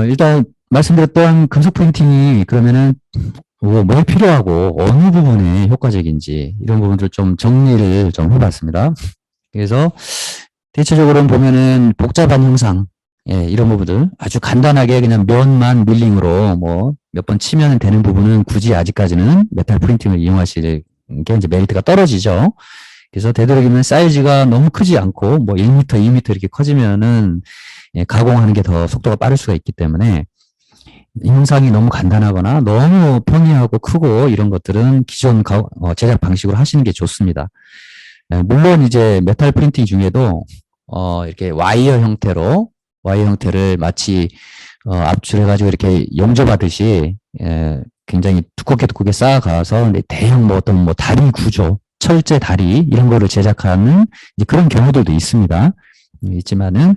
일단 말씀드렸던 금속 프린팅이 그러면은 뭐 필요하고 어느 부분에 효과적인지 이런 부분들 좀 정리를 좀 해봤습니다. 그래서 대체적으로 보면은 복잡한 형상, 예, 이런 부분들 아주 간단하게 그냥 면만 밀링으로 뭐 몇 번 치면 되는 부분은 굳이 아직까지는 메탈 프린팅을 이용하실 게 이제 메리트가 떨어지죠. 그래서 되도록이면 사이즈가 너무 크지 않고 뭐 1m, 2m 이렇게 커지면은 예, 가공하는 게 더 속도가 빠를 수가 있기 때문에 형상이 너무 간단하거나 너무 평이하고 크고 이런 것들은 기존 제작 방식으로 하시는 게 좋습니다. 예, 물론 이제 메탈 프린팅 중에도 이렇게 와이어 형태를 마치 압출해가지고 이렇게 용접하듯이 예, 굉장히 두껍게 쌓아가서 대형 뭐 어떤 뭐 다리 구조, 철제 다리 이런 거를 제작하는 이제 그런 경우들도 있습니다. 있지만은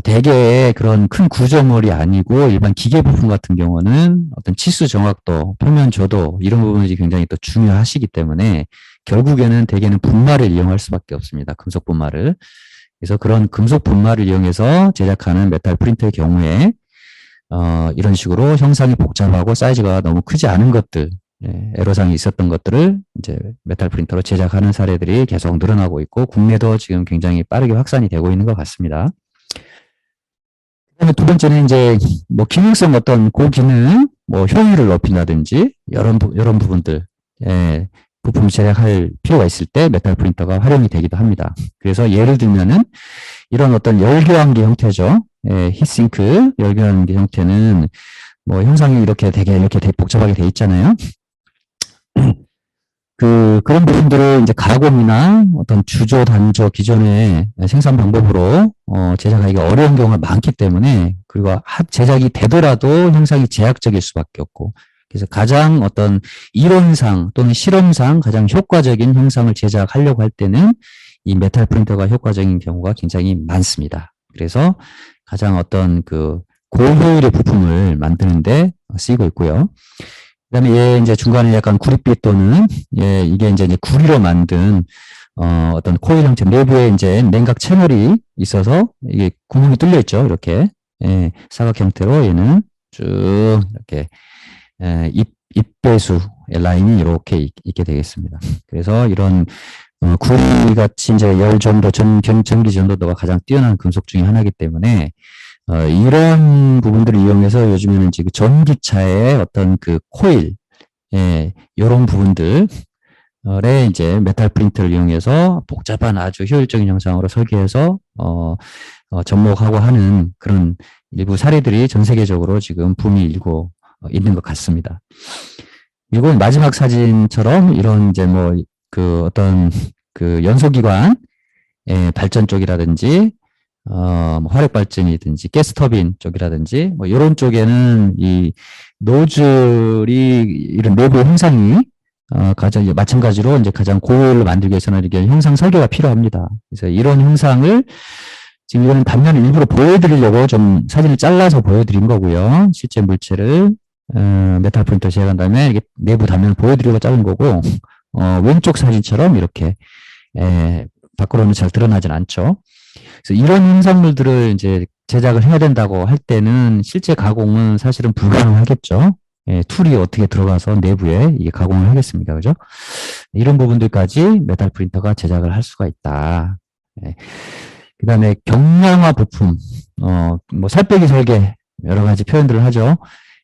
대개의 그런 큰 구조물이 아니고 일반 기계 부품 같은 경우는 어떤 치수 정확도, 표면 조도 이런 부분이 굉장히 또 중요하시기 때문에 결국에는 대개는 분말을 이용할 수밖에 없습니다. 금속 분말을. 그래서 그런 금속 분말을 이용해서 제작하는 메탈 프린터의 경우에 이런 식으로 형상이 복잡하고 사이즈가 너무 크지 않은 것들, 예, 애로사항이 있었던 것들을 이제 메탈 프린터로 제작하는 사례들이 계속 늘어나고 있고 국내도 지금 굉장히 빠르게 확산이 되고 있는 것 같습니다. 그다음에 두 번째는 이제 뭐 기능성 어떤 고기능, 뭐 효율을 높인다든지 이런 부분들, 예, 부품 제작할 필요가 있을 때 메탈 프린터가 활용이 되기도 합니다. 그래서 예를 들면은 이런 어떤 열교환기 형태죠. 예, 히싱크 열교환기 형태는 뭐 형상이 이렇게 되게 복잡하게 돼 있잖아요. 그런 부분들을 이제 가공이나 어떤 주조, 단조 기존의 생산 방법으로 제작하기가 어려운 경우가 많기 때문에 그리고 제작이 되더라도 형상이 제약적일 수밖에 없고 그래서 가장 어떤 이론상 또는 실험상 가장 효과적인 형상을 제작하려고 할 때는 이 메탈 프린터가 효과적인 경우가 굉장히 많습니다. 그래서 가장 어떤 그 고효율의 부품을 만드는데 쓰이고 있고요. 그다음에 얘 이제 중간에 약간 구릿빛 또는 예, 이게 이제 구리로 만든 어떤 코일 형태 내부에 이제 냉각 채널이 있어서 이게 구멍이 뚫려 있죠. 이렇게 예, 사각 형태로 얘는 쭉 이렇게 예, 입배수 라인이 이렇게 있게 되겠습니다. 그래서 이런 구리같이 이제 열 전도, 전기 전도도가 가장 뛰어난 금속 중에 하나이기 때문에 이런 부분들을 이용해서 요즘에는 지금 전기차의 어떤 그 코일, 예, 이런 부분들에 이제 메탈 프린터를 이용해서 복잡한 아주 효율적인 형상으로 설계해서 접목하고 하는 그런 일부 사례들이 전 세계적으로 지금 붐이 일고 있는 것 같습니다. 이건 마지막 사진처럼 이런 이제 뭐 그 어떤 그 연소기관 발전 쪽이라든지 뭐 화력 발전이든지 가스터빈 쪽이라든지 뭐 이런 쪽에는 이 노즐이 이런 내부 형상이 가장 마찬가지로 이제 가장 고효율로 만들기 위해서는 이게 형상 설계가 필요합니다. 그래서 이런 형상을 지금 이거는 단면을 일부러 보여드리려고 좀 사진을 잘라서 보여드린 거고요. 실제 물체를 메탈 프린터 제작한 다음에 이게 내부 단면을 보여드리려고 자른 거고 왼쪽 사진처럼 이렇게 밖으로는 잘 드러나진 않죠. 그래서 이런 형상물들을 이제 제작을 해야 된다고 할 때는 실제 가공은 사실은 불가능하겠죠. 예, 툴이 어떻게 들어가서 내부에 이게 가공을 하겠습니까? 그죠? 이런 부분들까지 메탈 프린터가 제작을 할 수가 있다. 예. 그 다음에 경량화 부품, 뭐 살빼기 설계, 여러 가지 표현들을 하죠.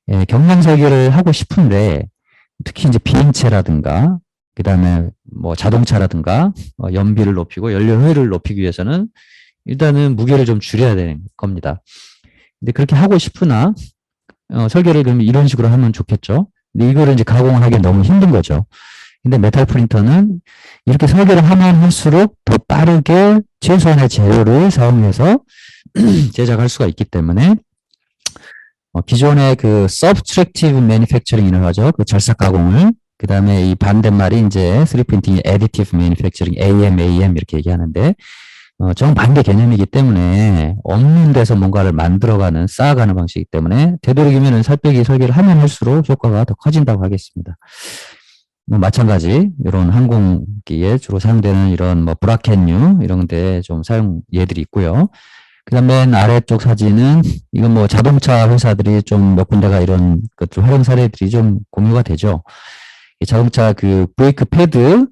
예, 경량 설계를 하고 싶은데, 특히 이제 비행체라든가, 그 다음에 뭐 자동차라든가, 연비를 높이고 연료 효율을 높이기 위해서는 일단은 무게를 좀 줄여야 되는 겁니다. 근데 그렇게 하고 싶으나, 설계를 그러면 이런 식으로 하면 좋겠죠. 근데 이거를 이제 가공을 하기 너무 힘든 거죠. 근데 메탈 프린터는 이렇게 설계를 하면 할수록 더 빠르게 최소한의 재료를 사용해서 제작할 수가 있기 때문에 기존의 그 subtractive manufacturing이라고 하죠. 그 절삭 가공을 그 다음에 이 반대말이 이제 3D additive manufacturing, AM 이렇게 얘기하는데 정반대 개념이기 때문에 없는 데서 뭔가를 만들어가는 쌓아가는 방식이기 때문에 되도록이면 살빼기 설계를 하면 할수록 효과가 더 커진다고 하겠습니다. 뭐 마찬가지 이런 항공기에 주로 사용되는 이런 뭐 브라켓류 이런 데 좀 사용 예들이 있고요. 그다음 맨 아래쪽 사진은 이건 뭐 자동차 회사들이 좀 몇 군데가 이런 것들 활용 사례들이 좀 공유가 되죠. 이 자동차 그 브레이크 패드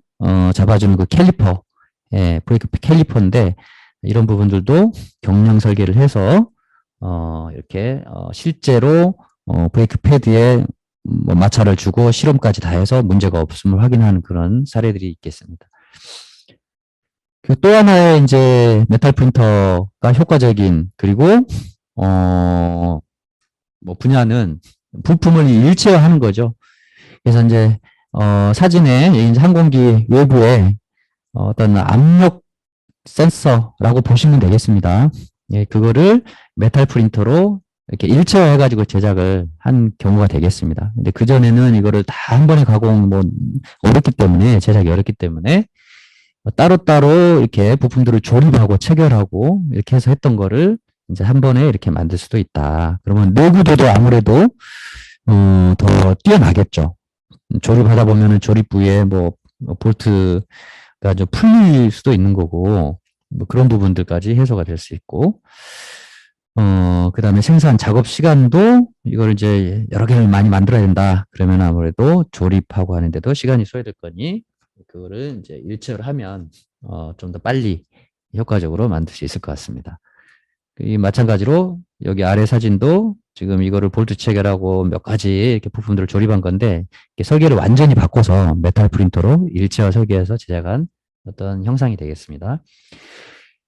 잡아주는 그 캘리퍼, 예, 브레이크 캘리퍼인데 이런 부분들도 경량 설계를 해서 이렇게 실제로 브레이크 패드에 뭐 마찰을 주고 실험까지 다 해서 문제가 없음을 확인하는 그런 사례들이 있겠습니다. 그 또 하나의 이제 메탈 프린터가 효과적인 그리고 뭐 분야는 부품을 일체화하는 거죠. 그래서 이제 사진에 이제 항공기 외부에 어떤 압력 센서라고 보시면 되겠습니다. 예, 그거를 메탈 프린터로 이렇게 일체화해가지고 제작을 한 경우가 되겠습니다. 근데 그전에는 이거를 다 한 번에 가공, 뭐, 어렵기 때문에, 제작이 어렵기 때문에, 따로따로 이렇게 부품들을 조립하고 체결하고 이렇게 해서 했던 거를 이제 한 번에 이렇게 만들 수도 있다. 그러면 내구도도 아무래도, 더 뛰어나겠죠. 조립하다 보면은 조립 부위에 뭐, 볼트가 좀 풀릴 수도 있는 거고, 뭐 그런 부분들까지 해소가 될 수 있고, 그 다음에 생산 작업 시간도 이걸 이제 여러 개를 많이 만들어야 된다. 그러면 아무래도 조립하고 하는데도 시간이 소요될 거니, 그거를 이제 일체를 하면, 좀 더 빨리 효과적으로 만들 수 있을 것 같습니다. 이 마찬가지로 여기 아래 사진도 지금 이거를 볼트 체결하고 몇 가지 이렇게 부품들을 조립한 건데, 이렇게 설계를 완전히 바꿔서 메탈 프린터로 일체화 설계해서 제작한 어떤 형상이 되겠습니다.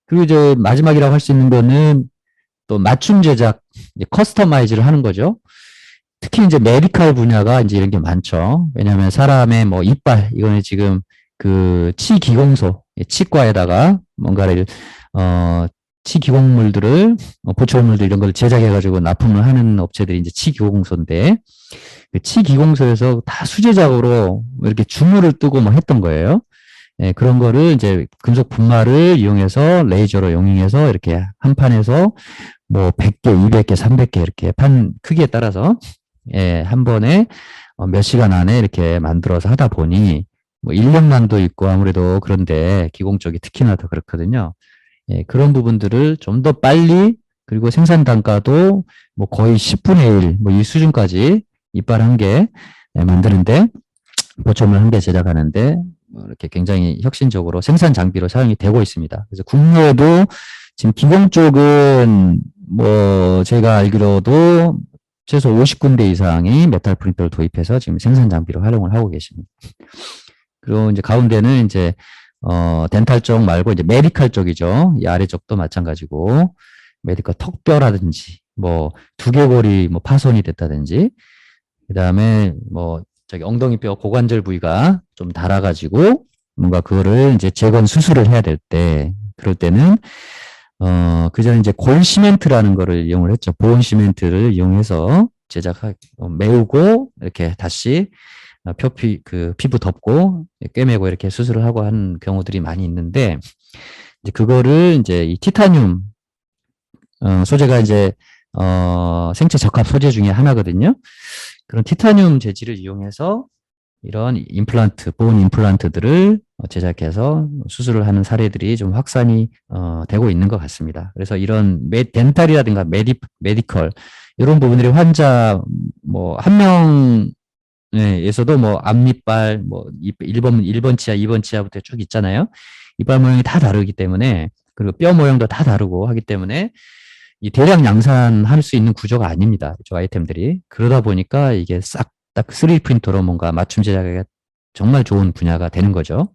그리고 이제 마지막이라고 할 수 있는 거는 또 맞춤 제작, 커스터마이즈를 하는 거죠. 특히 이제 메디컬 분야가 이제 이런 게 많죠. 왜냐하면 사람의 뭐 이빨, 이거는 지금 그 치기공소, 치과에다가 뭔가를, 치기공물들을, 보철물들 이런 걸 제작해가지고 납품을 하는 업체들이 이제 치기공소인데, 그 치기공소에서 다 수제작으로 이렇게 주물을 뜨고 뭐 했던 거예요. 예, 그런 거를 이제 금속 분말을 이용해서 레이저로 용융해서 이렇게 한 판에서 뭐 100개, 200개, 300개 이렇게 판 크기에 따라서 예, 한 번에 몇 시간 안에 이렇게 만들어서 하다 보니 뭐 인력난도 있고 아무래도 그런데 기공 쪽이 특히나 더 그렇거든요. 예, 그런 부분들을 좀 더 빨리 그리고 생산 단가도 뭐 거의 10분의 1, 뭐 이 수준까지 이빨 한 개 만드는데 보초물 한 개 제작하는데 이렇게 굉장히 혁신적으로 생산 장비로 사용이 되고 있습니다. 그래서 국내에도 지금 기공 쪽은 뭐 제가 알기로도 최소 50군데 이상이 메탈 프린터를 도입해서 지금 생산 장비로 활용을 하고 계십니다. 그리고 이제 가운데는 이제 덴탈 쪽 말고 이제 메디컬 쪽이죠. 이 아래쪽도 마찬가지고 메디컬 턱뼈라든지 뭐 두개골이 뭐 파손이 됐다든지 그다음에 뭐 저기 엉덩이뼈 고관절 부위가 좀 닳아가지고 뭔가 그거를 이제 재건 수술을 해야 될 때 그럴 때는 그전에 이제 골 시멘트라는 거를 이용을 했죠. 보온 시멘트를 이용해서 메우고 이렇게 다시 피부 덮고 꿰매고 이렇게 수술을 하고 한 경우들이 많이 있는데 이제 그거를 이제 이 티타늄 소재가 이제 생체 적합 소재 중에 하나거든요. 그런 티타늄 재질을 이용해서 이런 임플란트, 보온 임플란트들을 제작해서 수술을 하는 사례들이 좀 확산이 되고 있는 것 같습니다. 그래서 이런 덴탈이라든가 메디컬 이런 부분들이 환자 뭐 한 명에서도 뭐 앞니빨 뭐 1번 치아, 2번 치아부터 쭉 있잖아요. 이빨 모양이 다 다르기 때문에 그리고 뼈 모양도 다 다르고 하기 때문에 이 대량 양산할 수 있는 구조가 아닙니다. 이 아이템들이. 그러다 보니까 이게 싹 딱 3D 프린터로 뭔가 맞춤 제작이 정말 좋은 분야가 되는 거죠.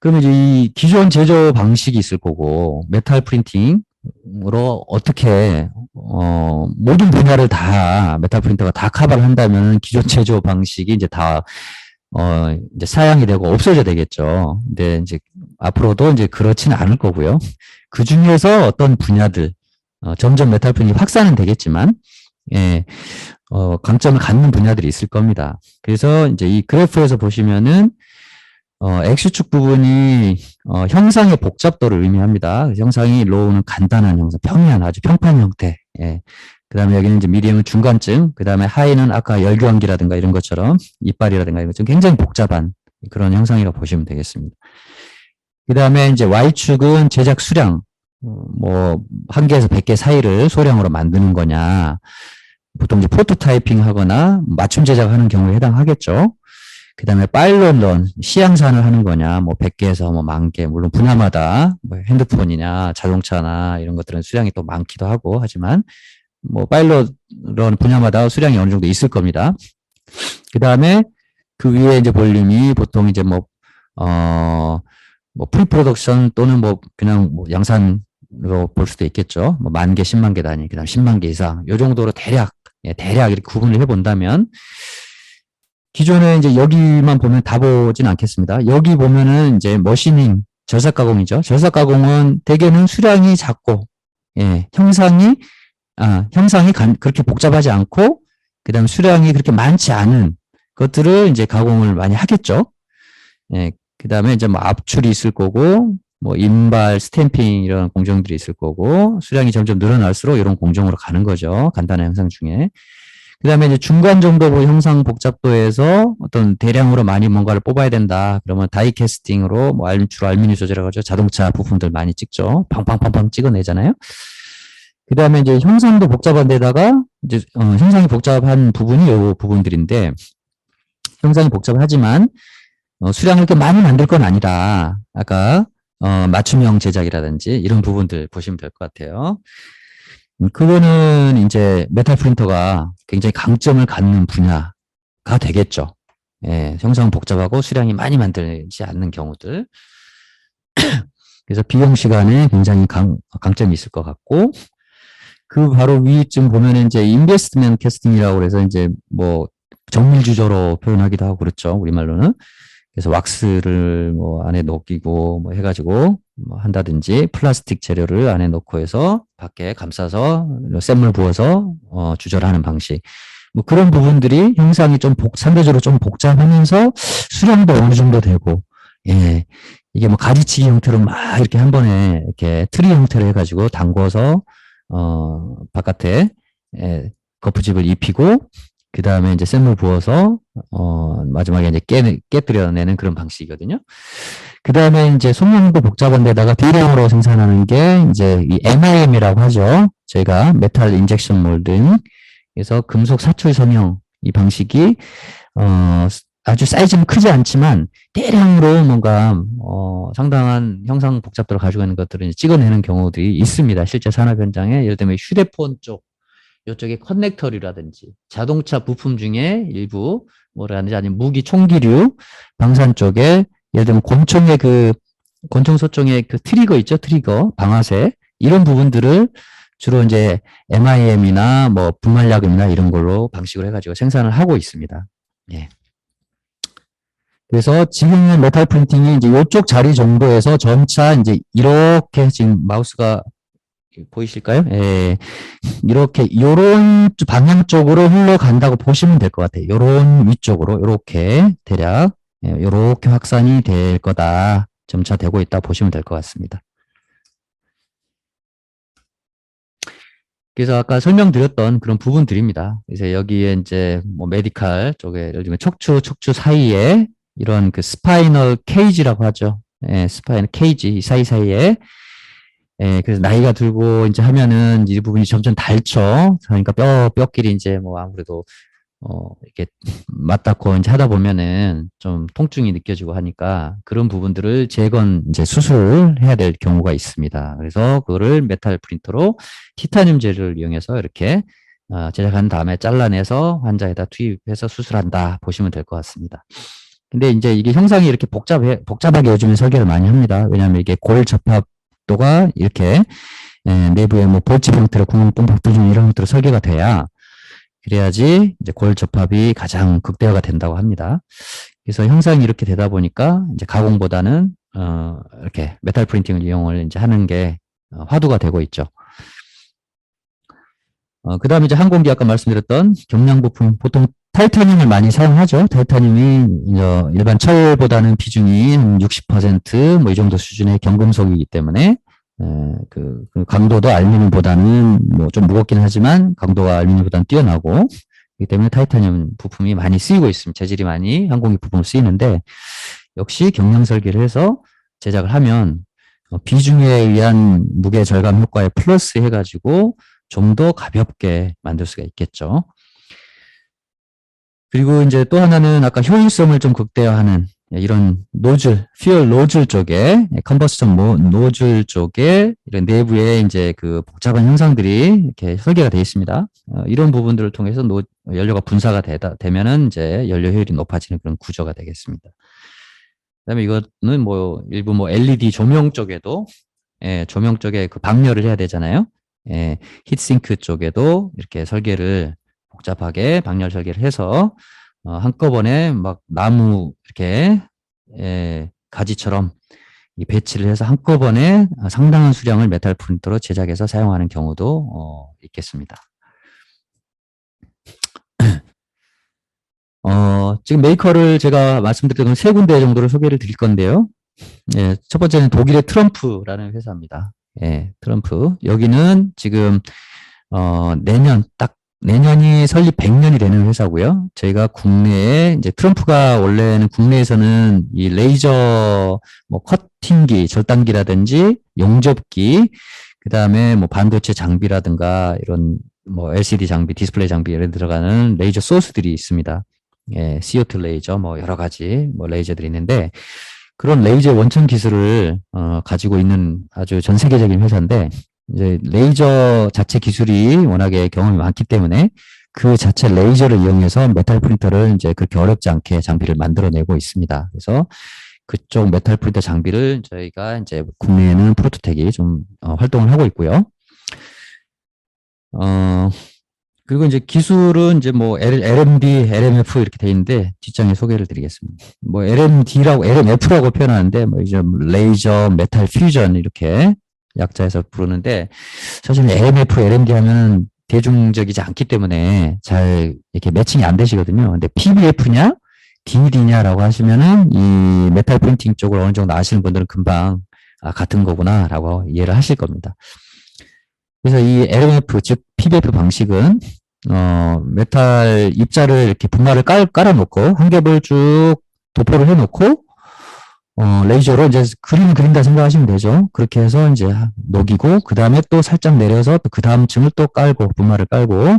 그러면 이제 이 기존 제조 방식이 있을 거고, 메탈 프린팅으로 어떻게, 모든 분야를 다, 메탈 프린터가 다 커버를 한다면 기존 제조 방식이 이제 다, 이제 사양이 되고 없어져야 되겠죠. 근데 이제 앞으로도 이제 그렇지는 않을 거고요. 그 중에서 어떤 분야들, 점점 메탈 프린팅이 확산은 되겠지만, 예, 강점을 갖는 분야들이 있을 겁니다. 그래서 이제 이 그래프에서 보시면은, X축 부분이, 형상의 복잡도를 의미합니다. 형상이 로우는 간단한 형상, 평이한 아주 평판 형태. 예. 그 다음에 여기는 이제 미디엄은 중간쯤, 그 다음에 하이는 아까 열교환기라든가 이런 것처럼 이빨이라든가 이런 것처럼 굉장히 복잡한 그런 형상이라고 보시면 되겠습니다. 그 다음에 이제 Y축은 제작 수량, 뭐, 1개에서 100개 사이를 소량으로 만드는 거냐. 보통 이제 프로토타이핑 하거나 맞춤 제작하는 경우에 해당하겠죠. 그 다음에 파일럿 런, 시향산을 하는 거냐, 뭐 100개에서 뭐 10,000개, 물론 분야마다 뭐 핸드폰이냐, 자동차나 이런 것들은 수량이 또 많기도 하고 하지만 뭐 파일럿 런 분야마다 수량이 어느 정도 있을 겁니다. 그 다음에 그 위에 이제 볼륨이 보통 이제 뭐 프리 프로덕션 또는 뭐 그냥 뭐 양산으로 볼 수도 있겠죠. 뭐 10,000개, 100,000개 단위, 그 다음 100,000개 이상, 요 정도로 대략 이렇게 구분을 해본다면 기존에 이제 여기만 보면 다 보진 않겠습니다. 여기 보면은 이제 머시닝, 절삭 가공이죠. 절삭 가공은 대개는 수량이 작고, 형상이 그렇게 복잡하지 않고, 그 다음 수량이 그렇게 많지 않은 것들을 이제 가공을 많이 하겠죠. 그 다음에 이제 뭐 압출이 있을 거고, 뭐 인발, 스탬핑 이런 공정들이 있을 거고, 수량이 점점 늘어날수록 이런 공정으로 가는 거죠. 간단한 형상 중에. 그 다음에 이제 중간 정도 형상 복잡도에서 어떤 대량으로 많이 뭔가를 뽑아야 된다. 그러면 다이 캐스팅으로 뭐 주로 알루미늄 소재라고 하죠. 자동차 부품들 많이 찍죠. 팡팡팡팡 찍어내잖아요. 그 다음에 이제 형상도 복잡한 데다가 이제 형상이 복잡한 부분이 요 부분들인데 형상이 복잡하지만 수량을 이렇게 많이 만들 건 아니다. 아까 맞춤형 제작이라든지 이런 부분들 보시면 될 것 같아요. 그거는 이제 메탈 프린터가 굉장히 강점을 갖는 분야가 되겠죠. 형상은 복잡하고 수량이 많이 만들지 않는 경우들. 그래서 비용 시간에 굉장히 강점이 있을 것 같고, 그 바로 위쯤 보면 이제 인베스트먼트 캐스팅이라고 해서 이제 뭐 정밀 주조로 표현하기도 하고 그렇죠. 우리말로는. 그래서 왁스를 뭐 안에 넣기고 뭐 해가지고 뭐 한다든지 플라스틱 재료를 안에 넣고 해서 밖에 감싸서 샘물 부어서 주절하는 방식. 뭐 그런 부분들이 형상이 좀 상대적으로 좀 복잡하면서 수량도 어느 정도 되고, 이게 뭐 가지치기 형태로 막 이렇게 한 번에 이렇게 트리 형태로 해가지고 담궈서 바깥에 거푸집을 입히고 그 다음에 이제 샘물 부어서 마지막에 이제 깨뜨려내는 그런 방식이거든요. 그 다음에 이제 손량도 복잡한 데다가 대량으로 생산하는 게 이제 이 MIM이라고 하죠. 저희가 메탈 인젝션 몰딩. 그래서 금속 사출 성형 이 방식이 아주 사이즈는 크지 않지만 대량으로 뭔가 상당한 형상 복잡도를 가지고 있는 것들을 찍어내는 경우들이 있습니다. 실제 산업 현장에. 예를 들면 휴대폰 쪽 이쪽에 커넥터류라든지 자동차 부품 중에 일부 뭐라든지 아니면 무기 총기류 방산 쪽에 예를 들면 권총 소총의 그 트리거 있죠, 트리거 방아쇠 이런 부분들을 주로 이제 MIM이나 뭐 분말야금이나 이런 걸로 방식으로 해가지고 생산을 하고 있습니다. 그래서 지금은 메탈 프린팅이 이제 이쪽 자리 정도에서 점차 이제 이렇게 지금 마우스가 보이실까요? 이렇게 요런 방향 쪽으로 흘러간다고 보시면 될 것 같아요. 요런 위쪽으로 요렇게 대략 요렇게 확산이 될 거다. 점차 되고 있다 보시면 될 것 같습니다. 그래서 아까 설명드렸던 그런 부분들입니다. 그래서 여기에 이제 뭐 메디칼 쪽에 예를 들면 척추 사이에 이런 그 스파이널 케이지라고 하죠. 스파이널 케이지 이 사이사이에 그래서 나이가 들고 이제 하면은 이 부분이 점점 닳죠. 그러니까 뼈끼리 이제 뭐 아무래도 이렇게 맞닿고 이제 하다 보면은 좀 통증이 느껴지고 하니까 그런 부분들을 이제 수술을 해야 될 경우가 있습니다. 그래서 그거를 메탈 프린터로 티타늄 재료를 이용해서 이렇게 제작한 다음에 잘라내서 환자에다 투입해서 수술한다 보시면 될 것 같습니다. 근데 이제 이게 형상이 이렇게 복잡하게 요즘에 설계를 많이 합니다. 왜냐하면 이게 골 접합도가 이렇게 내부에 뭐 볼집 형태로 구멍 뽕뽕 뚫리는 이런 형태로 설계가 돼야 그래야지 이제 골 접합이 가장 극대화가 된다고 합니다. 그래서 형상이 이렇게 되다 보니까 이제 가공보다는 이렇게 메탈 프린팅을 이용을 이제 하는 게 화두가 되고 있죠. 그 다음에 이제 항공기 아까 말씀드렸던 경량 부품 보통 타이타늄을 많이 사용하죠. 타이타늄이 일반 철보다는 비중이 60%뭐 이 정도 수준의 경금속이기 때문에 그 강도도 알루미늄보다는 뭐 좀 무겁긴 하지만 강도가 알루미늄보다는 뛰어나고 그렇기 때문에 타이타늄 부품이 많이 쓰이고 있습니다. 재질이 많이 항공기 부품으로 쓰이는데 역시 경량 설계를 해서 제작을 하면 비중에 의한 무게 절감 효과에 플러스 해가지고 좀 더 가볍게 만들 수가 있겠죠. 그리고 이제 또 하나는 아까 효율성을 좀 극대화하는 이런 노즐, 퓨얼 노즐 쪽에, 컨버스션 노즐 쪽에 이런 내부에 이제 그 복잡한 형상들이 이렇게 설계가 되어 있습니다. 이런 부분들을 통해서 연료가 분사가 되면은 이제 연료 효율이 높아지는 그런 구조가 되겠습니다. 그다음에 이거는 뭐 일부 뭐 LED 조명 쪽에도 조명 쪽에 그 방열을 해야 되잖아요. 히트싱크 쪽에도 이렇게 설계를 복잡하게 방열 설계를 해서 한꺼번에 막 나무 이렇게 가지처럼 이 배치를 해서 한꺼번에 상당한 수량을 메탈 프린터로 제작해서 사용하는 경우도 있겠습니다. 지금 메이커를 제가 말씀드린 세 군데 정도를 소개를 드릴 건데요. 첫 번째는 독일의 트럼프라는 회사입니다. 트럼프. 여기는 지금 내년이 설립 100년이 되는 회사고요. 저희가 국내에 이제 트럼프가 원래는 국내에서는 이 레이저 뭐 커팅기, 절단기라든지 용접기, 그다음에 뭐 반도체 장비라든가 이런 뭐 LCD 장비, 디스플레이 장비에 들어가는 레이저 소스들이 있습니다. CO2 레이저 뭐 여러 가지 뭐 레이저들이 있는데 그런 레이저 원천 기술을 가지고 있는 아주 전 세계적인 회사인데 이제 레이저 자체 기술이 워낙에 경험이 많기 때문에 그 자체 레이저를 이용해서 메탈 프린터를 이제 그렇게 어렵지 않게 장비를 만들어내고 있습니다. 그래서 그쪽 메탈 프린터 장비를 저희가 이제 국내에는 프로토텍이 좀 활동을 하고 있고요. 그리고 이제 기술은 이제 뭐 LMD, LMF 이렇게 돼 있는데 뒷장에 소개를 드리겠습니다. 뭐 LMD라고, LMF라고 표현하는데 뭐 이제 레이저 메탈 퓨전 이렇게 약자에서 부르는데 사실 LMF, LMD 하면은 대중적이지 않기 때문에 잘 이렇게 매칭이 안 되시거든요. 근데 PBF냐, DD냐라고 하시면은 이 메탈 프린팅 쪽을 어느 정도 아시는 분들은 금방 같은 거구나라고 이해를 하실 겁니다. 그래서 이 LMF, 즉 PBF 방식은 메탈 입자를 이렇게 분말을 깔아놓고 한 겹을 쭉 도포를 해놓고 레이저로 이제 그림을 그린다 생각하시면 되죠. 그렇게 해서 이제 녹이고 그 다음에 또 살짝 내려서 그 다음 층을 또 깔고 분말을 깔고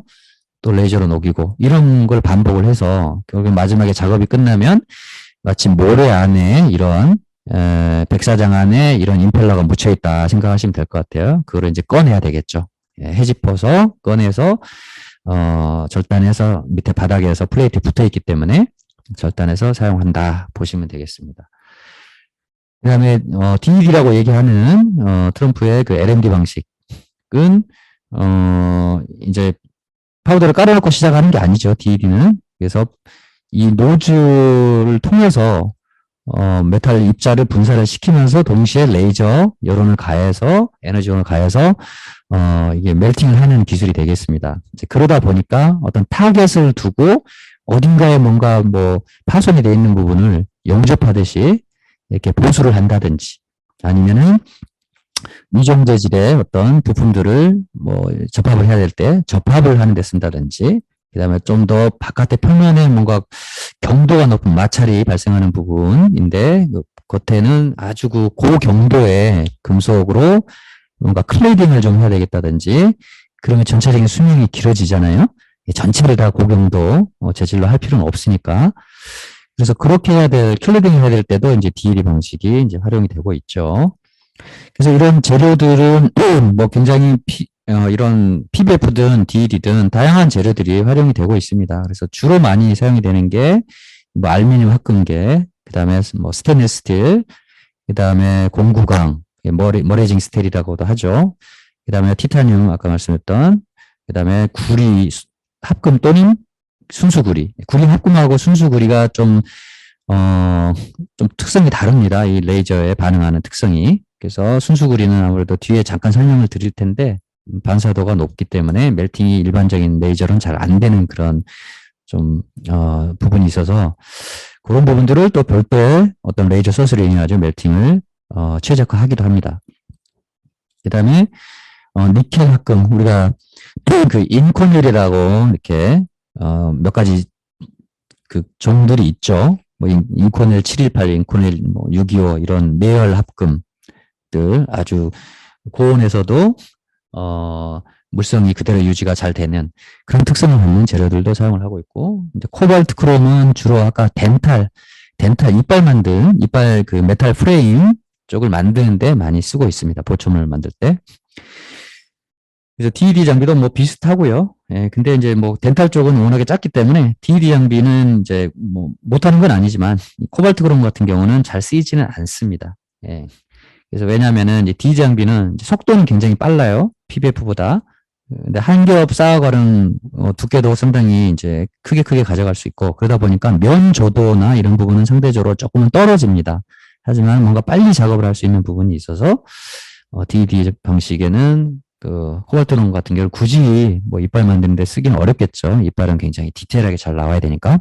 또 레이저로 녹이고 이런 걸 반복을 해서 결국 마지막에 작업이 끝나면 마치 모래 안에 이런 백사장 안에 이런 임펠러가 묻혀있다 생각하시면 될 것 같아요. 그거를 이제 꺼내야 되겠죠. 헤집어서 꺼내서 절단해서 밑에 바닥에서 플레이트 붙어있기 때문에 절단해서 사용한다 보시면 되겠습니다. 그 다음에 DED라고 얘기하는 트럼프의 그 LMD 방식은 이제 파우더를 깔아놓고 시작하는 게 아니죠. DED는. 그래서 이 노즐을 통해서 메탈 입자를 분사를 시키면서 동시에 레이저 여론을 가해서 에너지원을 가해서 이게 멜팅을 하는 기술이 되겠습니다. 이제 그러다 보니까 어떤 타겟을 두고 어딘가에 뭔가 뭐 파손이 되어 있는 부분을 용접하듯이 이렇게 보수를 한다든지 아니면은 미종 재질의 어떤 부품들을 뭐 접합을 해야 될 때 접합을 하는 데 쓴다든지 그다음에 좀 더 바깥의 표면에 뭔가 경도가 높은 마찰이 발생하는 부분인데 겉에는 아주 그 고경도의 금속으로 뭔가 클레이딩을 좀 해야 되겠다든지 그러면 전체적인 수명이 길어지잖아요. 전체를 다 고경도 재질로 할 필요는 없으니까. 그래서 그렇게 클레이딩을 해야 될 때도 이제 DLE 방식이 이제 활용이 되고 있죠. 그래서 이런 재료들은 뭐 굉장히 이런 PBF든 DED든 다양한 재료들이 활용이 되고 있습니다. 그래서 주로 많이 사용이 되는 게 뭐 알루미늄 합금계, 그다음에 뭐 스테인리스 스틸, 그다음에 공구광, 머레징 스틸이라고도 하죠. 그다음에 티타늄 아까 말씀했던, 그다음에 구리 합금 또는 순수구리. 구리 합금하고 순수구리가 좀 특성이 다릅니다. 이 레이저에 반응하는 특성이. 그래서 순수구리는 아무래도 뒤에 잠깐 설명을 드릴 텐데 반사도가 높기 때문에 멜팅이 일반적인 레이저로는 잘 안 되는 그런 좀 부분이 있어서 그런 부분들을 또 별도의 어떤 레이저 소스를 이용해서 멜팅을 최적화하기도 합니다. 그 다음에 니켈 합금 우리가 그 인코닐이라고 이렇게 몇 가지 그 종들이 있죠. 뭐 인코넬 718, 인코넬 뭐 625 이런 내열 합금들 아주 고온에서도 물성이 그대로 유지가 잘 되는 그런 특성을 갖는 재료들도 사용을 하고 있고, 이제 코발트 크롬은 주로 아까 덴탈 이빨 만든 이빨 그 메탈 프레임 쪽을 만드는데 많이 쓰고 있습니다. 보초물 만들 때. 그래서 DED 장비도 뭐 비슷하고요. 예, 근데 이제 뭐 덴탈 쪽은 워낙에 작기 때문에 DED 장비는 이제 뭐 못하는 건 아니지만 코발트 크롬 같은 경우는 잘 쓰이지는 않습니다. 예. 그래서 왜냐하면은 이제 DED 장비는 이제 속도는 굉장히 빨라요. PBF보다. 근데 한 겹 쌓아가는 두께도 상당히 이제 크게 가져갈 수 있고, 그러다 보니까 면 조도나 이런 부분은 상대적으로 조금은 떨어집니다. 하지만 뭔가 빨리 작업을 할 수 있는 부분이 있어서 DED 방식에는 그 코발트론 같은 경우는 굳이 뭐 이빨 만드는데 쓰기는 어렵겠죠. 이빨은 굉장히 디테일하게 잘 나와야 되니까.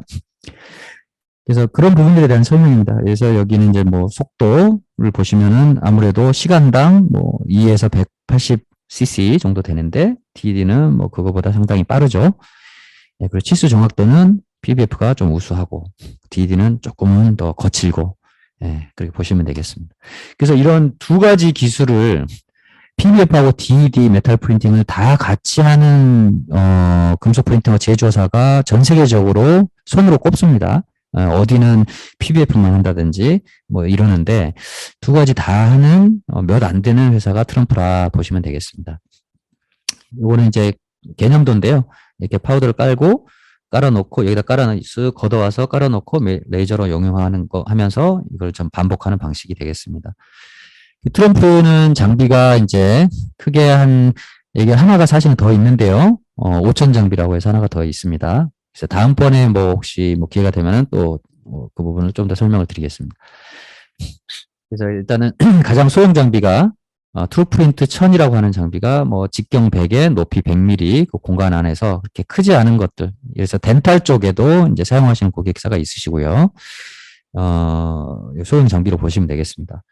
그래서 그런 부분들에 대한 설명입니다. 그래서 여기는 이제 뭐 속도를 보시면은 아무래도 시간당 뭐 2에서 180cc 정도 되는데, DED는 뭐 그거보다 상당히 빠르죠. 네, 그리고 치수 정확도는 PBF가 좀 우수하고 DED는 조금은 더 거칠고, 예, 그렇게 보시면 되겠습니다. 그래서 이런 두 가지 기술을 PBF하고 DED 메탈 프린팅을 다 같이 하는 금속 프린터 제조사가 전 세계적으로 손으로 꼽습니다. 어디는 PBF만 한다든지 뭐 이러는데 두 가지 다 하는 몇 안 되는 회사가 트럼프라 보시면 되겠습니다. 이거는 이제 개념도인데요. 이렇게 파우더를 깔아놓고 여기다 쓱 걷어와서 깔아놓고 레이저로 용용하는 거 하면서 이걸 좀 반복하는 방식이 되겠습니다. 트럼프는 장비가 이제 크게 이게 하나가 사실은 더 있는데요. 5천 장비라고 해서 하나가 더 있습니다. 그래서 다음번에 뭐 혹시 뭐 기회가 되면은 또 그 부분을 좀 더 설명을 드리겠습니다. 그래서 일단은 가장 소형 장비가 트루프린트 1000이라고 하는 장비가 뭐 직경 100에 높이 100mm 그 공간 안에서 그렇게 크지 않은 것들, 그래서 덴탈 쪽에도 이제 사용하시는 고객사가 있으시고요. 소형 장비로 보시면 되겠습니다.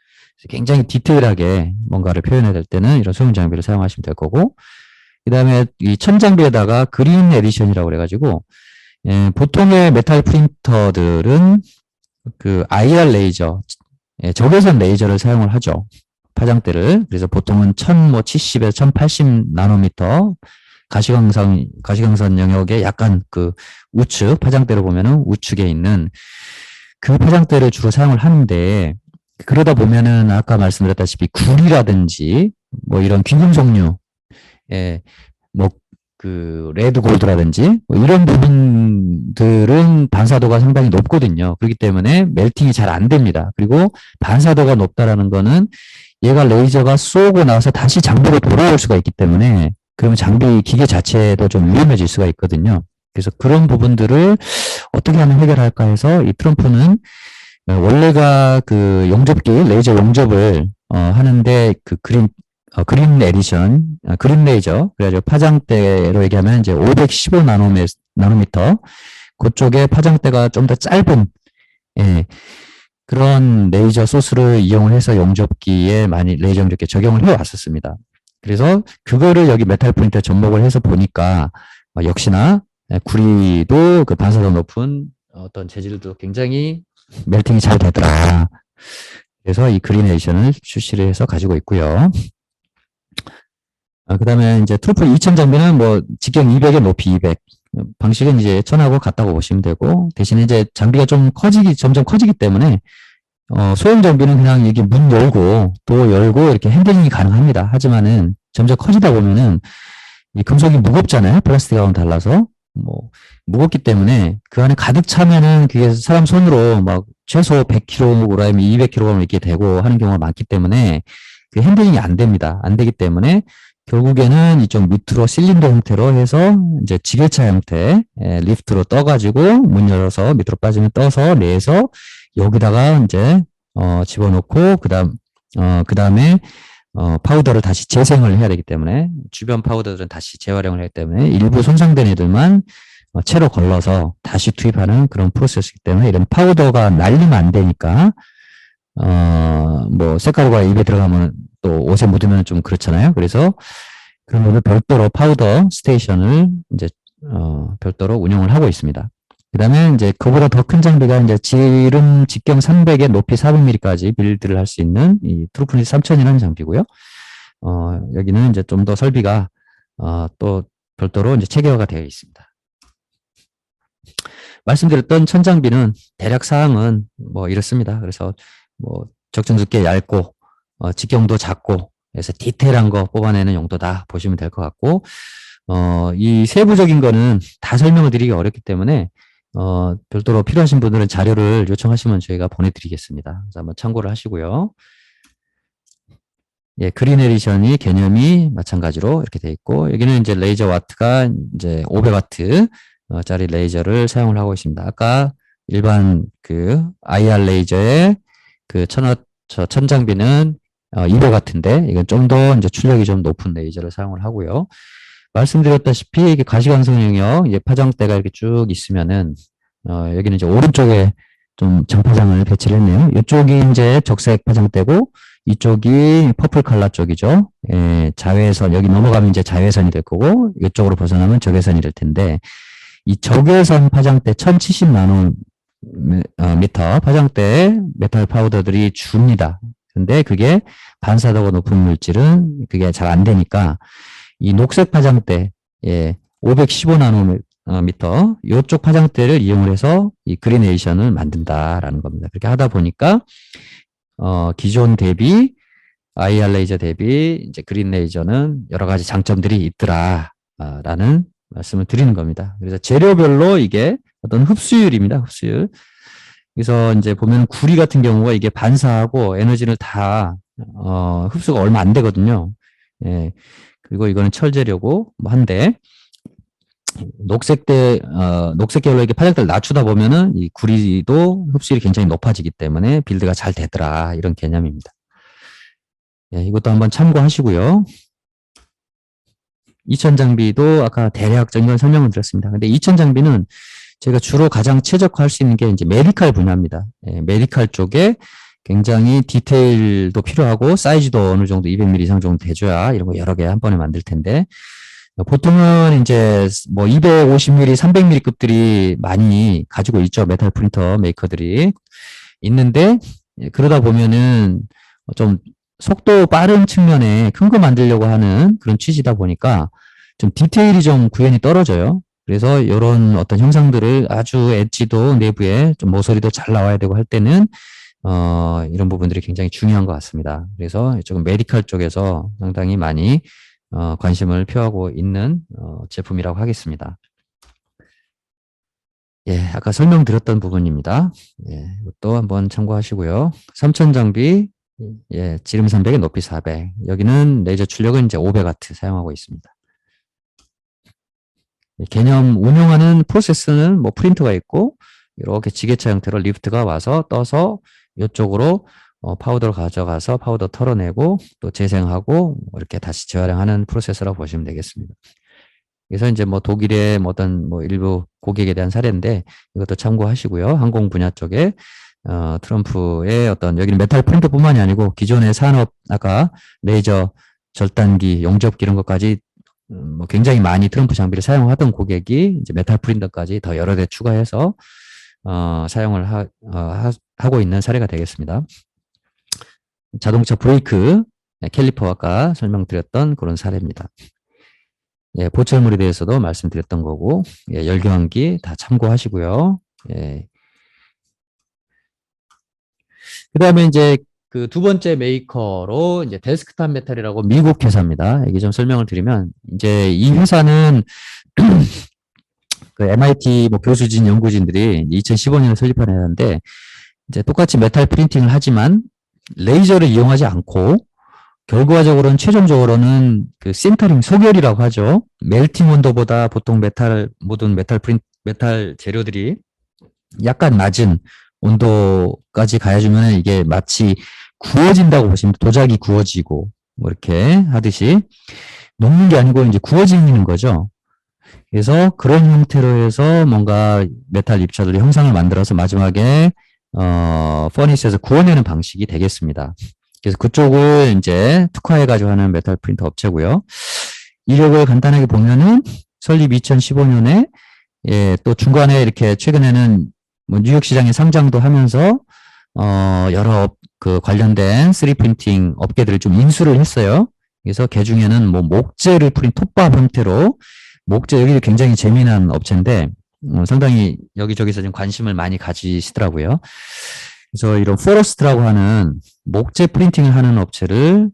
굉장히 디테일하게 뭔가를 표현해야 될 때는 이런 소형 장비를 사용하시면 될 거고, 그 다음에 이 1000 장비에다가 그린 에디션이라고 그래가지고, 예, 보통의 메탈 프린터들은 그 IR 레이저, 예, 적외선 레이저를 사용을 하죠. 파장대를. 그래서 보통은 1070에서 1080 나노미터 가시광선 영역의 약간 그 우측, 파장대로 보면은 우측에 있는 그 파장대를 주로 사용을 하는데, 그러다 보면은 아까 말씀드렸다시피 굴이라든지 뭐 이런 귀금속류, 예, 뭐 그 레드 골드라든지 뭐 이런 부분들은 반사도가 상당히 높거든요. 그렇기 때문에 멜팅이 잘 안 됩니다. 그리고 반사도가 높다라는 거는 얘가 레이저가 쏘고 나서 다시 장비로 돌아올 수가 있기 때문에, 그러면 장비 기계 자체도 좀 위험해질 수가 있거든요. 그래서 그런 부분들을 어떻게 하면 해결할까 해서 이 트럼프는 원래가 그 용접기, 레이저 용접을 하는데 그 그린 에디션, 그린 레이저, 그래가지고 파장대로 얘기하면 이제 515 나노미터, 그쪽에 파장대가 좀 더 짧은, 예, 그런 레이저 소스를 이용을 해서 용접기에 많이 레이저 이렇게 적용을 해 왔었습니다. 그래서 그거를 여기 메탈 프린터에 접목을 해서 보니까 역시나 구리도 그 반사도 높은 어떤 재질도 굉장히 멜팅이 잘 되더라. 그래서 이 그린 에디션을 출시를 해서 가지고 있고요. 그 다음에 이제 트루프 2000 장비는 뭐 직경 200에 높이 200. 방식은 이제 1000하고 같다고 보시면 되고, 대신에 이제 장비가 좀 점점 커지기 때문에, 소형 장비는 그냥 이게 문 열고, 도 열고 이렇게 핸들링이 가능합니다. 하지만은 점점 커지다 보면은 이 금속이 무겁잖아요. 플라스틱하고는 달라서. 뭐, 무겁기 때문에 그 안에 가득 차면은 그게 사람 손으로 막 최소 100kg, 200kg 이렇게 되고 하는 경우가 많기 때문에 그 핸들링이 안 됩니다. 안 되기 때문에 결국에는 이쪽 밑으로 실린더 형태로 해서 이제 지게차 형태, 리프트로 떠가지고 문 열어서 밑으로 빠지면 떠서 내서 여기다가 이제, 집어넣고 그 다음에 파우더를 다시 재생을 해야 되기 때문에, 주변 파우더들은 다시 재활용을 하기 때문에 일부 손상된 애들만 채로 걸러서 다시 투입하는 그런 프로세스이기 때문에, 이런 파우더가 날리면 안 되니까, 뭐 쇳가루가 입에 들어가면 또 옷에 묻으면 좀 그렇잖아요. 그래서 그런 거를 별도로 파우더 스테이션을 이제 별도로 운영을 하고 있습니다. 그다음에 이제 그보다 더 큰 장비가 이제 지름 직경 300에 높이 400mm까지 빌드를 할 수 있는 이 트루프닛 3000이라는 장비고요. 여기는 이제 좀 더 설비가 또 별도로 이제 체계화가 되어 있습니다. 말씀드렸던 천장비는 대략 사항은 뭐 이렇습니다. 그래서 뭐 적정두께 얇고 직경도 작고 그래서 디테일한 거 뽑아내는 용도다 보시면 될 것 같고 이 세부적인 거는 다 설명을 드리기 어렵기 때문에 별도로 필요하신 분들은 자료를 요청하시면 저희가 보내드리겠습니다. 그래서 한번 참고를 하시고요. 예, 그린 에디션이 개념이 마찬가지로 이렇게 돼 있고 여기는 이제 레이저 와트가 이제 500와트 짜리 레이저를 사용을 하고 있습니다. 아까 일반 그 IR 레이저의 그 천장비는 200와트인데 이건 좀 더 이제 출력이 좀 높은 레이저를 사용을 하고요. 말씀드렸다시피 이게 가시광선 영역 이제 파장대가 이렇게 쭉 있으면은 여기는 이제 오른쪽에 좀 전파장을 배치를 했네요. 이쪽이 이제 적색 파장대고 이쪽이 퍼플 컬러 쪽이죠. 예, 자외선 여기 넘어가면 이제 자외선이 될 거고 이쪽으로 벗어나면 적외선이 될 텐데 이 적외선 파장대 1070 나노미터 파장대 메탈 파우더들이 줍니다. 근데 그게 반사도가 높은 물질은 그게 잘 안 되니까 이 녹색 파장대, 예, 515 나노미터, 이쪽 파장대를 이용을 해서 이 그린 에디션을 만든다라는 겁니다. 그렇게 하다 보니까, 기존 대비, IR 레이저 대비, 이제 그린 레이저는 여러 가지 장점들이 있더라, 라는 말씀을 드리는 겁니다. 그래서 재료별로 이게 어떤 흡수율입니다, 흡수율. 그래서 이제 보면 구리 같은 경우가 이게 반사하고 에너지를 다, 흡수가 얼마 안 되거든요. 예. 그리고 이거는 철재료고 뭐 한데 녹색 계열로 이렇게 파장대를 낮추다 보면은 이 구리도 흡수율이 굉장히 높아지기 때문에 빌드가 잘 되더라 이런 개념입니다. 예, 이것도 한번 참고하시고요. 2000 장비도 아까 대략적인 걸 설명을 드렸습니다. 근데 2000 장비는 제가 주로 가장 최적화할 수 있는 게 이제 메디칼 분야입니다. 예, 메디칼 쪽에 굉장히 디테일도 필요하고 사이즈도 어느 정도 200mm 이상 정도 돼줘야 이런 거 여러 개 한 번에 만들 텐데 보통은 이제 뭐 250mm, 300mm 급들이 많이 가지고 있죠. 메탈 프린터 메이커들이 있는데 그러다 보면은 좀 속도 빠른 측면에 큰 거 만들려고 하는 그런 취지다 보니까 좀 디테일이 좀 구현이 떨어져요. 그래서 이런 어떤 형상들을 아주 엣지도 내부에 좀 모서리도 잘 나와야 되고 할 때는 이런 부분들이 굉장히 중요한 것 같습니다. 그래서 조금 메디컬 쪽에서 상당히 많이 관심을 표하고 있는 제품이라고 하겠습니다. 예, 아까 설명드렸던 부분입니다. 예, 이것도 한번 참고하시고요. 3000 장비, 예, 지름 300에 높이 400. 여기는 레이저 출력은 이제 500와트 사용하고 있습니다. 개념 운용하는 프로세스는 뭐 프린터가 있고 이렇게 지게차 형태로 리프트가 와서 떠서 이쪽으로 파우더를 가져가서 파우더 털어내고 또 재생하고 이렇게 다시 재활용하는 프로세스라고 보시면 되겠습니다. 그래서 이제 뭐 독일의 뭐 어떤 뭐 일부 고객에 대한 사례인데 이것도 참고하시고요. 항공 분야 쪽에 트럼프의 어떤 여기는 메탈 프린터뿐만이 아니고 기존의 산업 아까 레이저 절단기, 용접기 이런 것까지 뭐 굉장히 많이 트럼프 장비를 사용하던 고객이 이제 메탈 프린터까지 더 여러 대 추가해서 사용을 하고 있는 사례가 되겠습니다. 자동차 브레이크 캘리퍼 아까 설명드렸던 그런 사례입니다. 예, 보철물에 대해서도 말씀드렸던 거고 예, 열교환기 다 참고하시고요. 예. 그다음에 이제 그 두 번째 메이커로 이제 데스크탑 메탈이라고 미국 회사입니다. 여기 좀 설명을 드리면 이제 이 회사는 그 MIT 뭐 교수진 연구진들이 2015년에 설립한 회사인데 이제 똑같이 메탈 프린팅을 하지만 레이저를 이용하지 않고 결과적으로는 최종적으로는 그 신터링 소결이라고 하죠. 멜팅 온도보다 보통 모든 메탈 재료들이 약간 낮은 온도까지 가해주면 이게 마치 구워진다고 보시면 도자기 구워지고 뭐 이렇게 하듯이 녹는 게 아니고 이제 구워지는 거죠. 그래서 그런 형태로 해서 뭔가 메탈 입자들이 형상을 만들어서 마지막에 퍼니스에서 구워내는 방식이 되겠습니다. 그래서 그쪽을 이제 특화해가지고 하는 메탈 프린터 업체고요. 이력을 간단하게 보면은 설립 2015년에 예, 또 중간에 이렇게 최근에는 뭐 뉴욕 시장에 상장도 하면서 여러 그 관련된 3D 프린팅 업계들을 좀 인수를 했어요. 그래서 그 중에는 뭐 목재를 톱밥 형태로 목재 여기도 굉장히 재미난 업체인데 상당히 여기저기서 좀 관심을 많이 가지시더라고요. 그래서 이런 포러스트라고 하는 목재 프린팅을 하는 업체를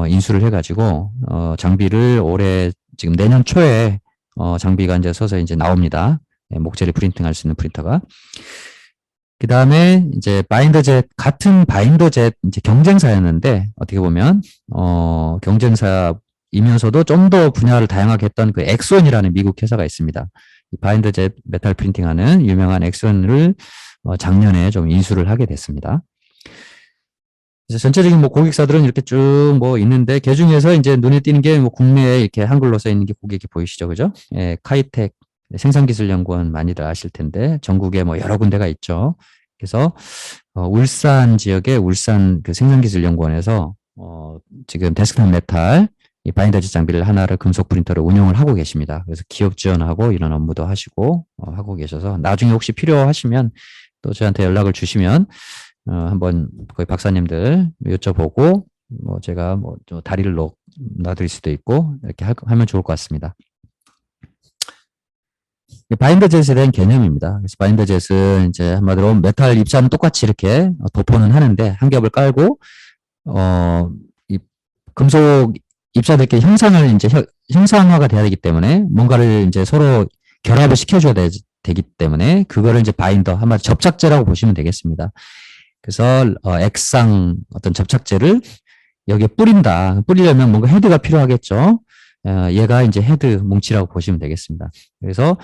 인수를 해가지고 장비를 올해 지금 내년 초에 장비가 이제 서서 이제 나옵니다. 예, 목재를 프린팅할 수 있는 프린터가. 그 다음에 이제 바인더젯, 같은 바인더젯 이제 경쟁사였는데, 어떻게 보면, 경쟁사이면서도 좀 더 분야를 다양하게 했던 그 엑손이라는 미국 회사가 있습니다. 이 바인더젯 메탈 프린팅하는 유명한 엑손을 작년에 좀 인수를 하게 됐습니다. 그래서 전체적인 뭐 고객사들은 이렇게 쭉 뭐 있는데, 그 중에서 이제 눈에 띄는 게 뭐 국내에 이렇게 한글로 써 있는 게 고객이 보이시죠, 그죠? 예, 카이텍 생산기술연구원 많이들 아실 텐데, 전국에 뭐 여러 군데가 있죠. 그래서 울산 지역의 울산 그 생산기술연구원에서 지금 데스크탑 메탈 이 바인더즈 장비를 하나를 금속 프린터를 운영을 하고 계십니다. 그래서 기업 지원하고 이런 업무도 하시고 하고 계셔서 나중에 혹시 필요하시면 또 저한테 연락을 주시면 한번 거기 박사님들 여쭤보고 뭐 제가 뭐 다리를 놔드릴 수도 있고 이렇게 하면 좋을 것 같습니다. 바인더젯에 대한 개념입니다. 그래서 바인더젯은 이제 한마디로 메탈 입자는 똑같이 이렇게 도포는 하는데 한 겹을 깔고 이 금속 입자들끼리 형상을 이제 형상화가 돼야 되기 때문에 뭔가를 이제 서로 결합을 시켜줘야 되기 때문에 그거를 이제 바인더 한마디 접착제라고 보시면 되겠습니다. 그래서 액상 어떤 접착제를 여기에 뿌린다. 뿌리려면 뭔가 헤드가 필요하겠죠. 얘가 이제 헤드 뭉치라고 보시면 되겠습니다. 그래서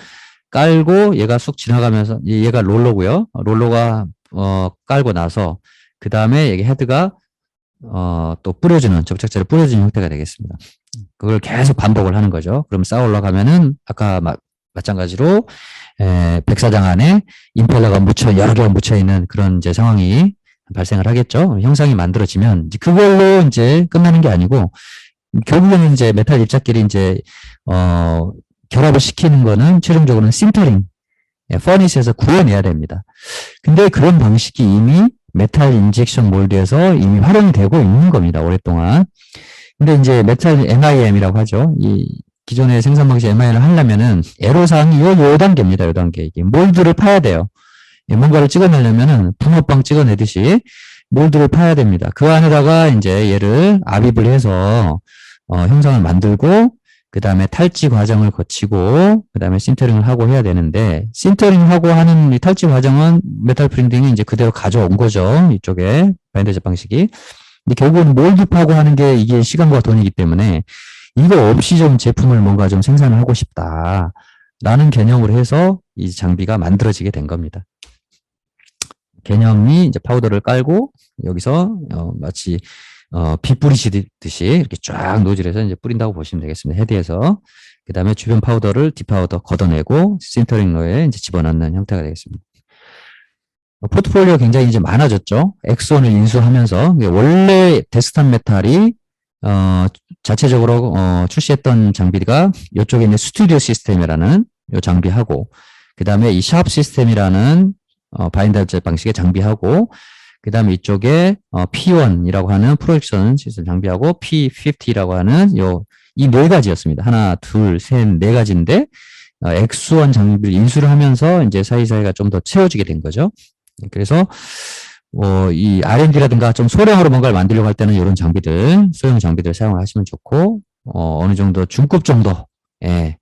깔고 얘가 쑥 지나가면서 얘가 롤러고요. 롤러가 깔고 나서 그 다음에 여기 헤드가 또 뿌려주는 접착제를 뿌려주는 형태가 되겠습니다. 그걸 계속 반복을 하는 거죠. 그럼 쌓아 올라가면은 아까 마찬가지로 백사장 안에 임펠러가 여러 개가 묻혀 있는 그런 이제 상황이 발생을 하겠죠. 형상이 만들어지면 이제 그걸로 이제 끝나는 게 아니고 결국에는 이제 메탈 입자끼리 이제 결합을 시키는 거는 최종적으로는 신터링, 퍼니스에서 구워내야 됩니다. 근데 그런 방식이 이미 메탈 인젝션 몰드에서 이미 활용이 되고 있는 겁니다. 오랫동안. 근데 이제 메탈 MIM이라고 하죠. 이 기존의 생산 방식 MIM을 하려면은 애로사항이 요 단계입니다. 요 단계. 이게 몰드를 파야 돼요. 뭔가를 찍어내려면은 붕어빵 찍어내듯이 몰드를 파야 됩니다. 그 안에다가 이제 얘를 압입을 해서 형상을 만들고 그 다음에 탈지 과정을 거치고 그 다음에 신터링을 하고 해야 되는데 신터링하고 하는 이 탈지 과정은 메탈 프린팅이 이제 그대로 가져온 거죠. 이쪽에 바인더젯 방식이. 근데 결국은 몰드 파고 하는 게 이게 시간과 돈이기 때문에 이거 없이 좀 제품을 뭔가 좀 생산을 하고 싶다라는 개념으로 해서 이 장비가 만들어지게 된 겁니다. 개념이 이제 파우더를 깔고 여기서 마치 비 뿌리시듯이 이렇게 쫙 노즐해서 이제 뿌린다고 보시면 되겠습니다. 헤드에서. 그 다음에 주변 파우더를 디파우더 걷어내고 신터링러에 이제 집어넣는 형태가 되겠습니다. 포트폴리오가 굉장히 이제 많아졌죠. 엑손을 인수하면서 원래 데스크탑 메탈이 자체적으로 출시했던 장비가 이쪽에 있는 스튜디오 시스템이라는 요 장비하고 그 다음에 이 샵 시스템이라는 바인더젯 방식의 장비하고 그 다음에 이쪽에 P1이라고 하는 프로젝션 시스템 장비하고 P50라고 하는 이 네 가지였습니다. 하나, 둘, 셋, 네 가지인데 엑스원 장비를 인수를 하면서 이제 사이사이가 좀 더 채워지게 된 거죠. 그래서 이 R&D라든가 좀 소량으로 뭔가를 만들려고 할 때는 이런 장비들, 소형 장비들 사용을 하시면 좋고 어느 정도 중급 정도, 예.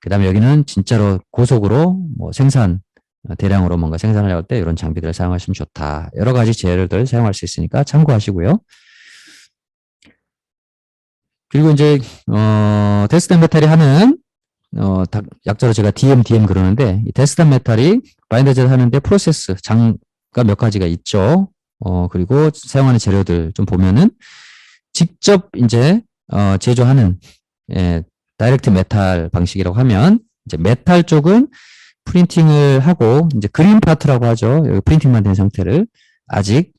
그 다음에 여기는 진짜로 고속으로 뭐 생산 대량으로 뭔가 생산을 할 때 이런 장비들을 사용하시면 좋다. 여러 가지 재료들 사용할 수 있으니까 참고하시고요. 그리고 이제 데스크탑 메탈이 하는 약자로 제가 DM 그러는데 이 데스크탑 메탈이 바인더젯 하는데 프로세스 장가 몇 가지가 있죠. 그리고 사용하는 재료들 좀 보면은 직접 이제 제조하는 다이렉트 메탈 방식이라고 하면 이제 메탈 쪽은 프린팅을 하고 이제 그린 파트라고 하죠. 여기 프린팅만 된 상태를 아직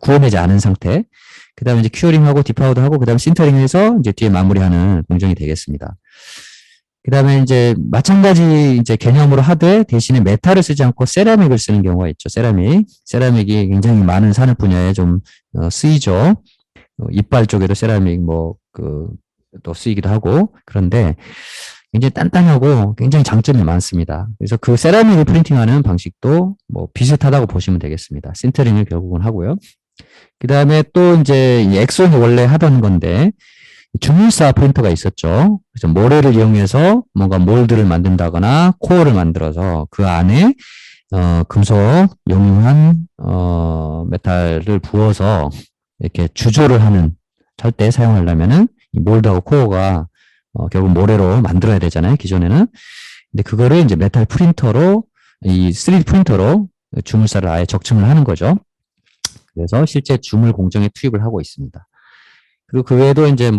구워내지 않은 상태. 그 다음에 이제 큐어링하고 디파우더하고 그 다음에 신터링해서 이제 뒤에 마무리하는 공정이 되겠습니다. 그다음에 이제 마찬가지 이제 개념으로 하되 대신에 메탈을 쓰지 않고 세라믹을 쓰는 경우가 있죠. 세라믹이 굉장히 많은 산업 분야에 좀 쓰이죠. 이빨 쪽에도 세라믹 또 쓰이기도 하고. 그런데 굉장히 단단하고 굉장히 장점이 많습니다. 그래서 그 세라믹을 프린팅하는 방식도 뭐 비슷하다고 보시면 되겠습니다. 신터링을 결국은 하고요. 그다음에 또 이제 엑손이 원래 하던 건데 주물사 프린터가 있었죠. 그래서 모래를 이용해서 뭔가 몰드를 만든다거나 코어를 만들어서 그 안에 금속 용융한 메탈을 부어서 이렇게 주조를 할 때 사용하려면은 이 몰드하고 코어가 결국 모래로 만들어야 되잖아요. 기존에는. 근데 그거를 이제 메탈 프린터로 이 3D 프린터로 주물사를 아예 적층을 하는 거죠. 그래서 실제 주물 공정에 투입을 하고 있습니다. 그리고 그 외에도 이제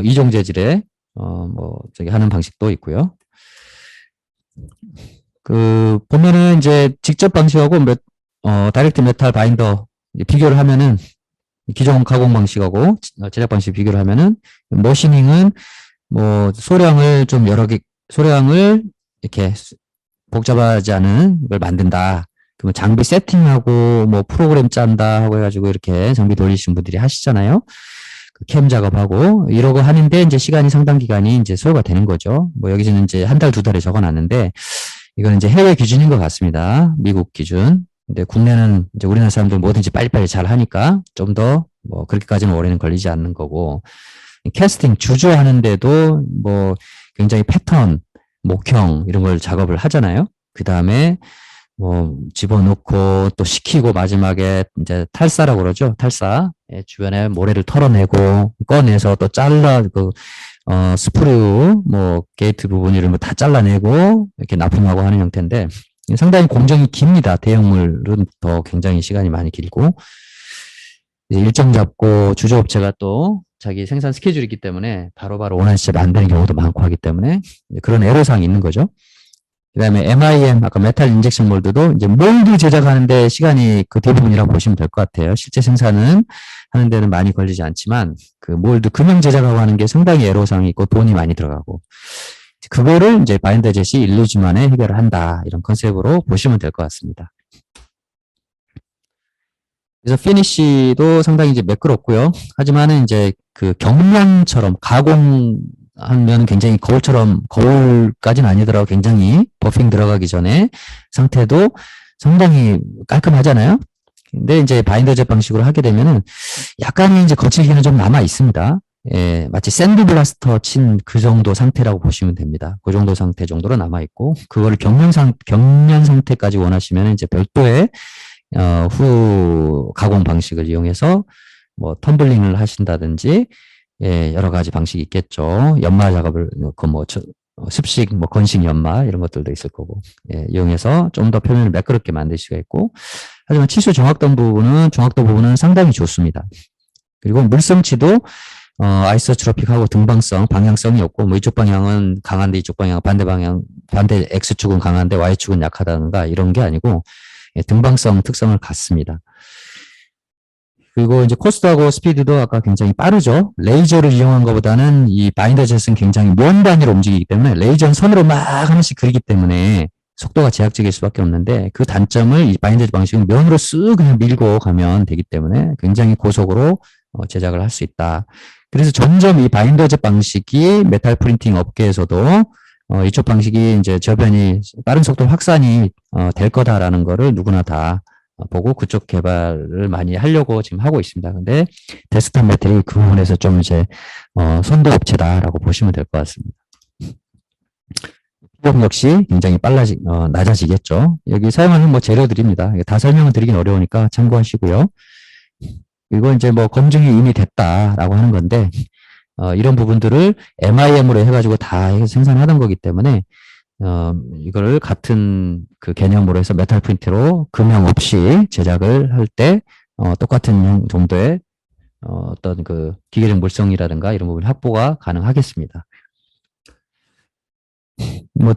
이종 재질에 하는 방식도 있고요. 보면은 이제 직접 방식하고 다이렉트 메탈 바인더 비교를 하면은 기존 가공 방식하고 제작 방식 비교를 하면은 머시닝은 소량을 좀 소량을 이렇게 복잡하지 않은 걸 만든다. 그러면 장비 세팅하고 프로그램 짠다 하고 해가지고 이렇게 장비 돌리신 분들이 하시잖아요. 캠 작업하고 이러고 하는데 이제 시간이 상당 기간이 이제 소요가 되는 거죠. 여기서는 이제 한 달, 두 달에 적어놨는데 이거는 이제 해외 기준인 것 같습니다. 미국 기준. 근데 국내는 이제 우리나라 사람들 뭐든지 빨리빨리 잘 하니까 좀 더 그렇게까지는 오래는 걸리지 않는 거고, 캐스팅 주조하는데도 굉장히 패턴, 목형 이런 걸 작업을 하잖아요. 그 다음에 집어넣고 또 식히고 마지막에 이제 탈사라고 그러죠. 탈사. 주변에 모래를 털어내고 꺼내서 또 스프류, 게이트 부분 이런 거 다 잘라내고 이렇게 납품하고 하는 형태인데 상당히 공정이 깁니다. 대형물은 더 굉장히 시간이 많이 길고 일정 잡고 주조업체가 또 자기 생산 스케줄이 있기 때문에 바로바로 원하는 시점에 안 되는 경우도 많고 하기 때문에 그런 애로사항이 있는 거죠. 그 다음에 MIM, 아까 메탈 인젝션 몰드도 이제 몰드 제작하는데 시간이 그 대부분이라고 보시면 될 것 같아요. 실제 생산은 하는 데는 많이 걸리지 않지만 그 몰드 금형 제작하고 하는 게 상당히 애로사항이 있고 돈이 많이 들어가고 그거를 이제 바인더 jet이 일루즈 만에 해결을 한다. 이런 컨셉으로 보시면 될 것 같습니다. 그래서 피니쉬도 상당히 이제 매끄럽고요. 하지만은 이제 그 경량처럼 가공하면 굉장히 거울까지는 아니더라도 굉장히 버핑 들어가기 전에 상태도 상당히 깔끔하잖아요. 근데 이제 바인더 젯 방식으로 하게 되면은 약간의 이제 거칠기는 좀 남아 있습니다. 예, 마치 샌드블라스터 친 그 정도 상태라고 보시면 됩니다. 그 정도 상태 정도로 남아 있고, 그거를 경련 상태까지 원하시면 이제 별도의 후 가공 방식을 이용해서 텀블링을 하신다든지, 예, 여러 가지 방식이 있겠죠. 연마 작업을, 습식, 건식 연마, 이런 것들도 있을 거고, 예, 이용해서 좀 더 표면을 매끄럽게 만들 수가 있고, 하지만 치수 정확도 부분은 상당히 좋습니다. 그리고 물성치도, 아이소트로픽하고 등방성, 방향성이 없고, 이쪽 방향은 강한데 이쪽 방향, 반대 X축은 강한데 Y축은 약하다든가 이런 게 아니고, 예, 등방성 특성을 갖습니다. 그리고 이제 코스트하고 스피드도 아까 굉장히 빠르죠. 레이저를 이용한 것보다는 이 바인더 젯은 굉장히 면 단위로 움직이기 때문에 레이저는 선으로 막 하나씩 그리기 때문에 속도가 제약적일 수밖에 없는데 그 단점을 이 바인더 젯 방식은 면으로 쓱 그냥 밀고 가면 되기 때문에 굉장히 고속으로 제작을 할 수 있다. 그래서 점점 이 바인더 젯 방식이 메탈 프린팅 업계에서도 이쪽 방식이 이제 저변이 빠른 속도로 확산이 될 거다라는 거를 누구나 다 보고 그쪽 개발을 많이 하려고 지금 하고 있습니다. 근데 데스크탑 메탈이 그 부분에서 좀 이제 선도 업체다라고 보시면 될 것 같습니다. 비용 역시 굉장히 낮아지겠죠. 여기 사용하는 재료들입니다. 다 설명을 드리긴 어려우니까 참고하시고요. 그리고 이제 검증이 이미 됐다라고 하는 건데 이런 부분들을 MIM으로 해가지고 다 생산하던 거기 때문에 이거를 같은 그 개념으로 해서 메탈 프린트로 금형 없이 제작을 할 때 똑같은 정도의 어떤 그 기계적 물성이라든가 이런 부분 확보가 가능하겠습니다.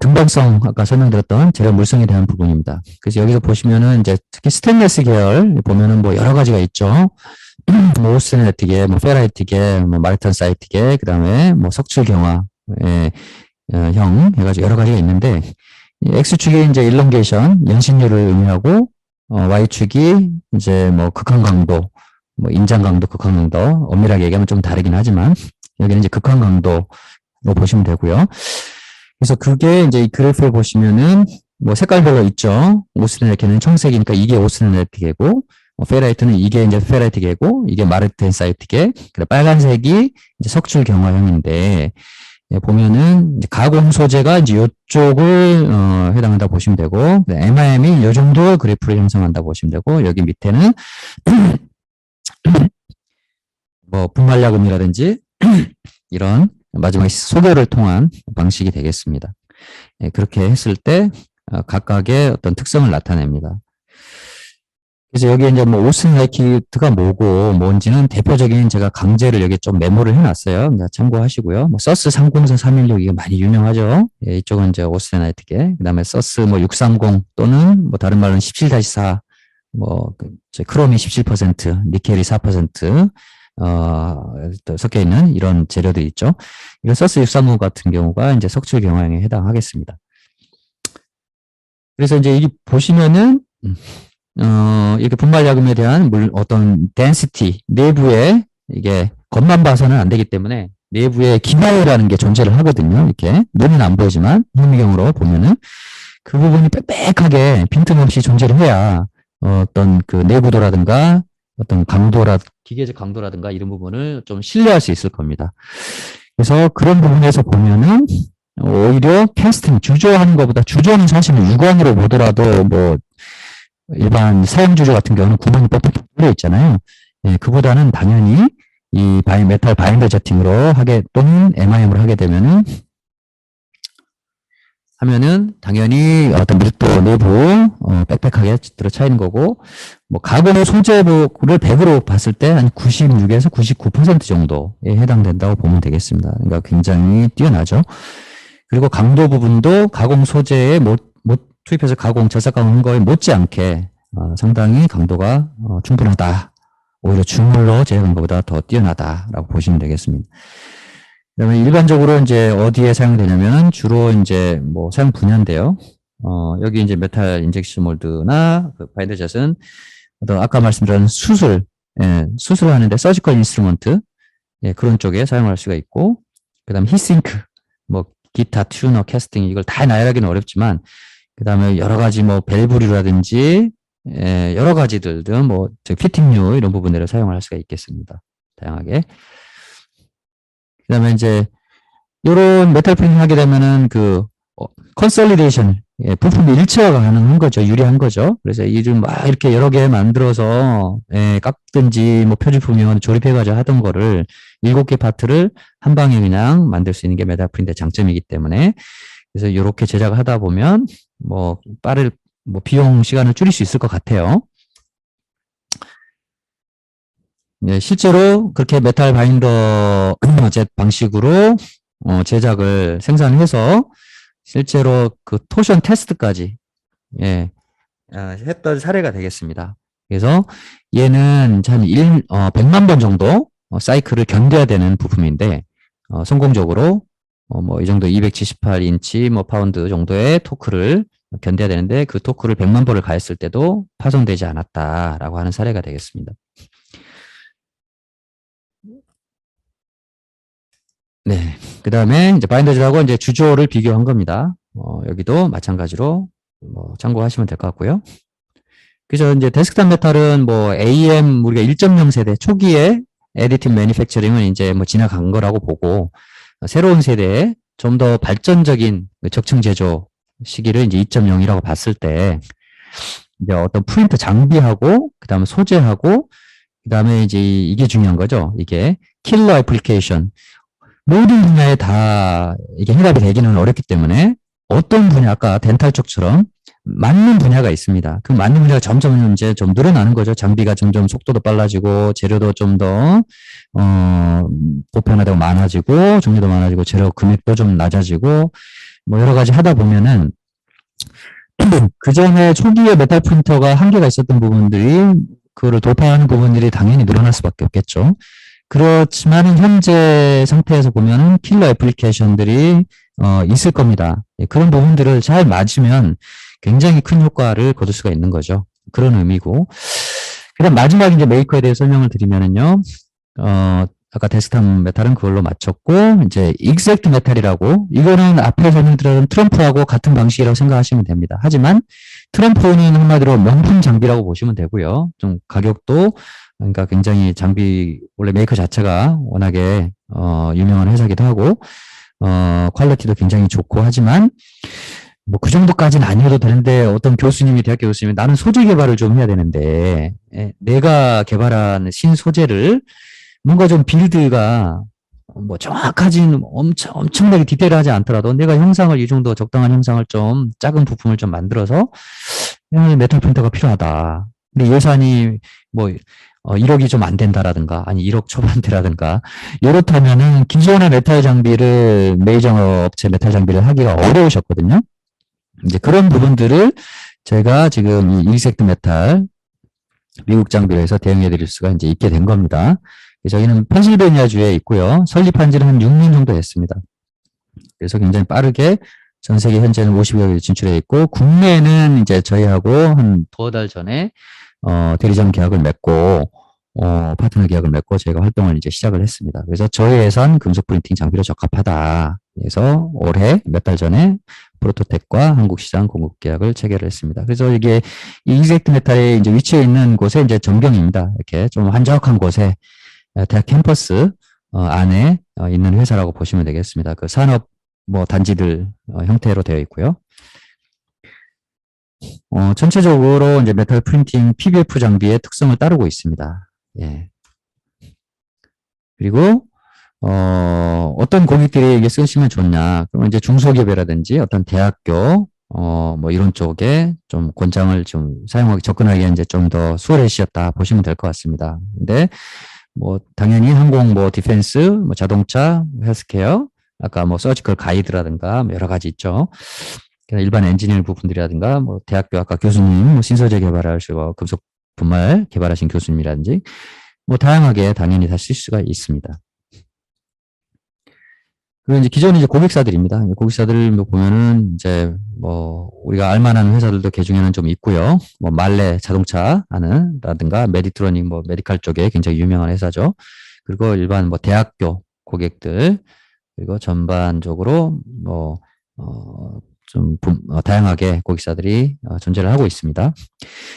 등방성 아까 설명드렸던 재료 물성에 대한 부분입니다. 그래서 여기서 보시면은 이제 특히 스테인리스 계열 보면은 여러 가지가 있죠. 오스테네티계, 페라이트계, 마르탄사이트계, 그다음에 석출 경화, 예, 형 해가지고 여러 가지가 있는데, X축이 이제 일롱게이션, 연신율을 의미하고, Y축이 이제 뭐 극한 강도, 뭐 인장 강도, 극한 강도, 엄밀하게 얘기하면 좀 다르긴 하지만, 여기는 이제 극한 강도로 보시면 되고요. 그래서 그게 이제 이 그래프에 보시면은 뭐 색깔별로 있죠. 오스테나이트는 청색이니까 이게 오스테나이트계고, 페라이트는 이게 이제 페라이트계고, 이게 마르텐사이트계, 그리고 빨간색이 이제 석출 경화형인데, 보면은 이제 가공 소재가 이제 이쪽을 해당한다 보시면 되고, MIM이 이 정도 그래프를 형성한다 보시면 되고, 여기 밑에는 뭐 분말야금이라든지 이런 마지막에 소개를 통한 방식이 되겠습니다. 그렇게 했을 때 각각의 어떤 특성을 나타냅니다. 그래서 여기 이제 뭐 오스테나이트가 뭐고 뭔지는 대표적인 제가 강제를 여기 좀 메모를 해놨어요. 참고하시고요. 뭐 서스 304, 316 이게 많이 유명하죠. 이쪽은 이제 오스테나이트계. 그다음에 서스 뭐 630 또는 뭐 다른 말로는 17-4 뭐 크롬이 17%, 니켈이 4%. 또 섞여 있는 이런 재료들이 있죠. 이런 서스 630 같은 경우가 이제 석출 경화형에 해당하겠습니다. 그래서 이제 이 보시면은 이렇게 분말야금에 대한 어떤 density 내부에 이게 겉만 봐서는 안 되기 때문에 내부에 기마이라는 게 존재를 하거든요. 이렇게 눈은 안 보이지만 현미경으로 보면은 그 부분이 빽빽하게 빈틈없이 존재를 해야 어떤 그 내구도라든가 어떤 기계적 강도라든가 이런 부분을 좀 신뢰할 수 있을 겁니다. 그래서 그런 부분에서 보면은 오히려 캐스팅, 주조하는 것보다 주조는 사실은 육안으로 보더라도 뭐 일반 사용 주조 같은 경우는 구멍이 뻑뻑히 뚫려 있잖아요. 그보다는 당연히 이 메탈 바인더 제팅으로 또는 MIM으로 하게 되면은 당연히 어떤 밀도 내부 빽빽하게 들어차 있는 거고, 뭐 가공 소재를 100으로 봤을 때 한 96에서 99% 정도에 해당된다고 보면 되겠습니다. 그러니까 굉장히 뛰어나죠. 그리고 강도 부분도 가공 소재에 투입해서 저삭 가공한 거에 못지않게 상당히 강도가 충분하다. 오히려 주물로 제작한 것보다 더 뛰어나다라고 보시면 되겠습니다. 그다음에 일반적으로 이제 어디에 사용되냐면 주로 이제 뭐 사용 분야인데요. 여기 이제 메탈 인젝션 몰드나 그 바인더 젯은 아까 말씀드린 수술을 하는데 서지컬 인스트루먼트 그런 쪽에 사용할 수가 있고, 그다음 히싱크 뭐 기타 튜너 캐스팅 이걸 다 나열하기는 어렵지만, 그다음에 여러 가지 뭐 밸브류라든지 여러 가지들 뭐 피팅류 이런 부분들을 사용할 수가 있겠습니다. 다양하게. 그다음에 이제 이런 메탈 프린팅 하게 되면은 컨솔리데이션 부품이 일체화가 가능한 거죠. 유리한 거죠. 그래서 이를 막 이렇게 여러 개 만들어서 깎든지 뭐 표준품이면 조립해가지고 하던 거를 7개 파트를 한 방에 그냥 만들 수 있는 게 메탈 프린트의 장점이기 때문에, 그래서 이렇게 제작을 하다 보면 뭐 비용 시간을 줄일 수 있을 것 같아요. 실제로 그렇게 메탈 바인더 젯 방식으로 제작을 생산해서 실제로 그 토션 테스트까지 했던 사례가 되겠습니다. 그래서 얘는 한 100만 번 정도 사이클을 견뎌야 되는 부품인데 성공적으로 뭐 이 정도 278인치 뭐 파운드 정도의 토크를 견뎌야 되는데 그 토크를 100만 번을 가했을 때도 파손되지 않았다라고 하는 사례가 되겠습니다. 네. 그 다음에 이제 바인더즈하고 이제 주조를 비교한 겁니다. 여기도 마찬가지로 뭐 참고하시면 될 것 같고요. 그래서 이제 데스크탑 메탈은 뭐 AM 우리가 1.0 세대 초기에 애디티브 매니팩처링은 이제 뭐 지나간 거라고 보고, 새로운 세대에 좀 더 발전적인 적층 제조 시기를 이제 2.0이라고 봤을 때 이제 어떤 프린터 장비하고 그다음에 소재하고 그다음에 이제 이게 중요한 거죠. 이게 킬러 애플리케이션. 모든 분야에 다 이게 해답이 되기는 어렵기 때문에 어떤 분야, 아까 덴탈 쪽처럼 맞는 분야가 있습니다. 그 맞는 분야가 점점 이제 좀 늘어나는 거죠. 장비가 점점 속도도 빨라지고 재료도 좀 더 보편화되고 많아지고 종류도 많아지고 재료 금액도 좀 낮아지고 뭐 여러 가지 하다 보면은 그 전에 초기에 메탈 프린터가 한계가 있었던 부분들이 그거를 돌파하는 부분들이 당연히 늘어날 수밖에 없겠죠. 그렇지만 현재 상태에서 보면은 킬러 애플리케이션들이 있을 겁니다. 예, 그런 부분들을 잘 맞으면 굉장히 큰 효과를 거둘 수가 있는 거죠. 그런 의미고. 그다음 마지막 이제 메이커에 대해 설명을 드리면은요. 아까 데스크탑 메탈은 그걸로 맞췄고, 이제 익젝트 메탈이라고, 이거는 앞에 설명드렸던 트럼프하고 같은 방식이라고 생각하시면 됩니다. 하지만 트럼프는 한마디로 명품 장비라고 보시면 되고요. 좀 가격도, 그러니까 굉장히 장비, 원래 메이커 자체가 워낙에, 유명한 회사기도 하고, 퀄리티도 굉장히 좋고 하지만, 뭐 그 정도까지는 아니어도 되는데 어떤 교수님이 대학교 교수님이 나는 소재 개발을 좀 해야 되는데 내가 개발한 신소재를 뭔가 좀 빌드가 뭐 정확하지는 엄청나게 디테일하지 않더라도 내가 형상을 이 정도 적당한 형상을 좀 작은 부품을 좀 만들어서 메탈 프린터가 필요하다. 근데 예산이 뭐 1억이 좀 안 된다라든가 아니 1억 초반대라든가 이렇다면은 기존의 메탈 장비를 메이저 업체 메탈 장비를 하기가 어려우셨거든요. 이제 그런 부분들을 제가 지금 이 일색트 메탈 미국 장비로 해서 대응해 드릴 수가 이제 있게 된 겁니다. 저희는 펜실베니아주에 있고요. 설립한 지는 한 6년 정도 됐습니다. 그래서 굉장히 빠르게 전 세계 현재는 50여 개 진출해 있고, 국내에는 이제 저희하고 한 두어 달 전에, 대리점 계약을 맺고, 파트너 계약을 맺고 저희가 활동을 이제 시작을 했습니다. 그래서 저희에선 금속 프린팅 장비로 적합하다. 그래서 올해 몇 달 전에 프로토텍과 한국 시장 공급 계약을 체결을 했습니다. 그래서 이게 이 익젝트 메탈이 이제 위치해 있는 곳에 이제 전경입니다. 이렇게 좀 한적한 곳에 대학 캠퍼스 안에 있는 회사라고 보시면 되겠습니다. 그 산업 뭐 단지들 형태로 되어 있고요. 전체적으로 이제 메탈 프린팅 PBF 장비의 특성을 따르고 있습니다. 예. 그리고 어떤 고객들이 이게 쓰시면 좋냐? 그러면 이제 중소기업이라든지 어떤 대학교 뭐 이런 쪽에 좀 권장을 좀 사용하기 접근하기에 이제 좀 더 수월해지셨다 보시면 될 것 같습니다. 근데 뭐 당연히 항공, 뭐 디펜스, 뭐 자동차, 헬스케어, 아까 뭐 서지컬 가이드라든가 뭐 여러 가지 있죠. 일반 엔지니어링 부분들이라든가 뭐 대학교 아까 교수님, 뭐 신소재 개발하시고 금속 분말 개발하신 교수님이라든지 뭐 다양하게 당연히 다 쓸 수가 있습니다. 그리고 이제 기존 이제 고객사들입니다. 고객사들 보면은 이제 뭐 우리가 알만한 회사들도 개중에는 좀 있고요. 뭐 말레 자동차 하는라든가 메디트로닉 뭐 메디칼 쪽에 굉장히 유명한 회사죠. 그리고 일반 뭐 대학교 고객들 그리고 전반적으로 뭐 좀 다양하게 고객사들이 존재를 하고 있습니다.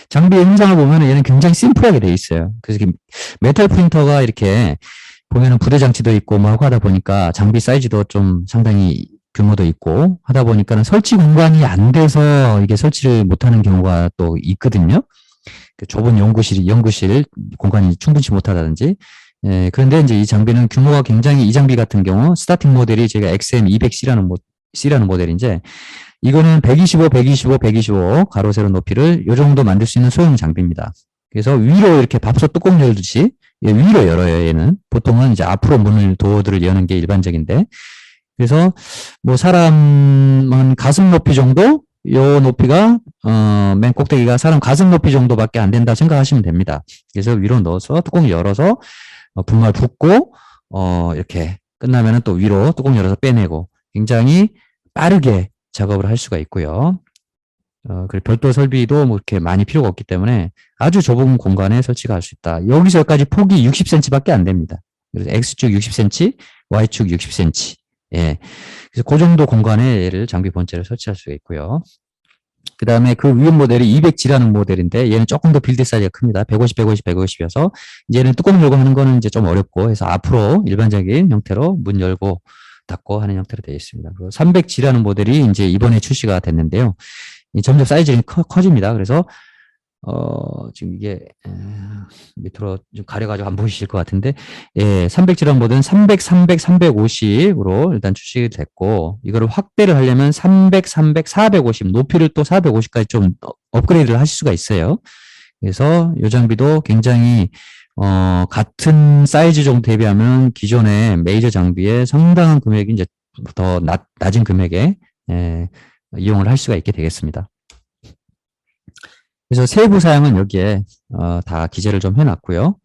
장비 형상을 보면 얘는 굉장히 심플하게 되어 있어요. 그래서 메탈 프린터가 이렇게 보면은 부대 장치도 있고 뭐 하고 하다 보니까 장비 사이즈도 좀 상당히 규모도 있고 하다 보니까는 설치 공간이 안 돼서 이게 설치를 못하는 경우가 또 있거든요. 그 좁은 연구실 공간이 충분치 못하다든지. 예, 그런데 이제 이 장비는 규모가 굉장히 이 장비 같은 경우 스타팅 모델이 제가 XM200C라는 모델인데 이거는 125, 125, 125 가로 세로 높이를 이 정도 만들 수 있는 소형 장비입니다. 그래서 위로 이렇게 밥솥 뚜껑 열듯이 위로 열어요, 얘는. 보통은 이제 앞으로 문을 도어들을 여는 게 일반적인데. 그래서 뭐 사람 가슴 높이 정도? 요 높이가, 맨 꼭대기가 사람 가슴 높이 정도밖에 안 된다 생각하시면 됩니다. 그래서 위로 넣어서 뚜껑 열어서 분말 붓고, 이렇게 끝나면은 또 위로 뚜껑 열어서 빼내고 굉장히 빠르게 작업을 할 수가 있고요. 그리고 별도 설비도 뭐 이렇게 많이 필요가 없기 때문에 아주 좁은 공간에 설치가 할 수 있다. 여기서 여기까지 폭이 60cm밖에 안 됩니다. 그래서 X축 60cm, Y축 60cm. 예. 그래서 그 정도 공간에 얘를 장비 본체를 설치할 수가 있고요. 그 다음에 그 위에 모델이 200G라는 모델인데 얘는 조금 더 빌드 사이즈가 큽니다. 150, 150, 150이어서 얘는 뚜껑 열고 하는 거는 이제 좀 어렵고 해서 앞으로 일반적인 형태로 문 열고 닫고 하는 형태로 되어 있습니다. 그리고 300G라는 모델이 이제 이번에 출시가 됐는데요. 점점 사이즈가 커집니다. 그래서 지금 이게 밑으로 좀 가려가지고 안 보이실 것 같은데 300G라는 모델은 300, 300, 350으로 일단 출시됐고 이거를 확대를 하려면 300, 300, 450 높이를 또 450까지 좀 업그레이드를 하실 수가 있어요. 그래서 이 장비도 굉장히 같은 사이즈 정도 대비하면 기존의 메이저 장비의 상당한 금액이 이제 더 낮은 금액에 이용을 할 수가 있게 되겠습니다. 그래서 세부 사양은 여기에 다 기재를 좀 해놨고요.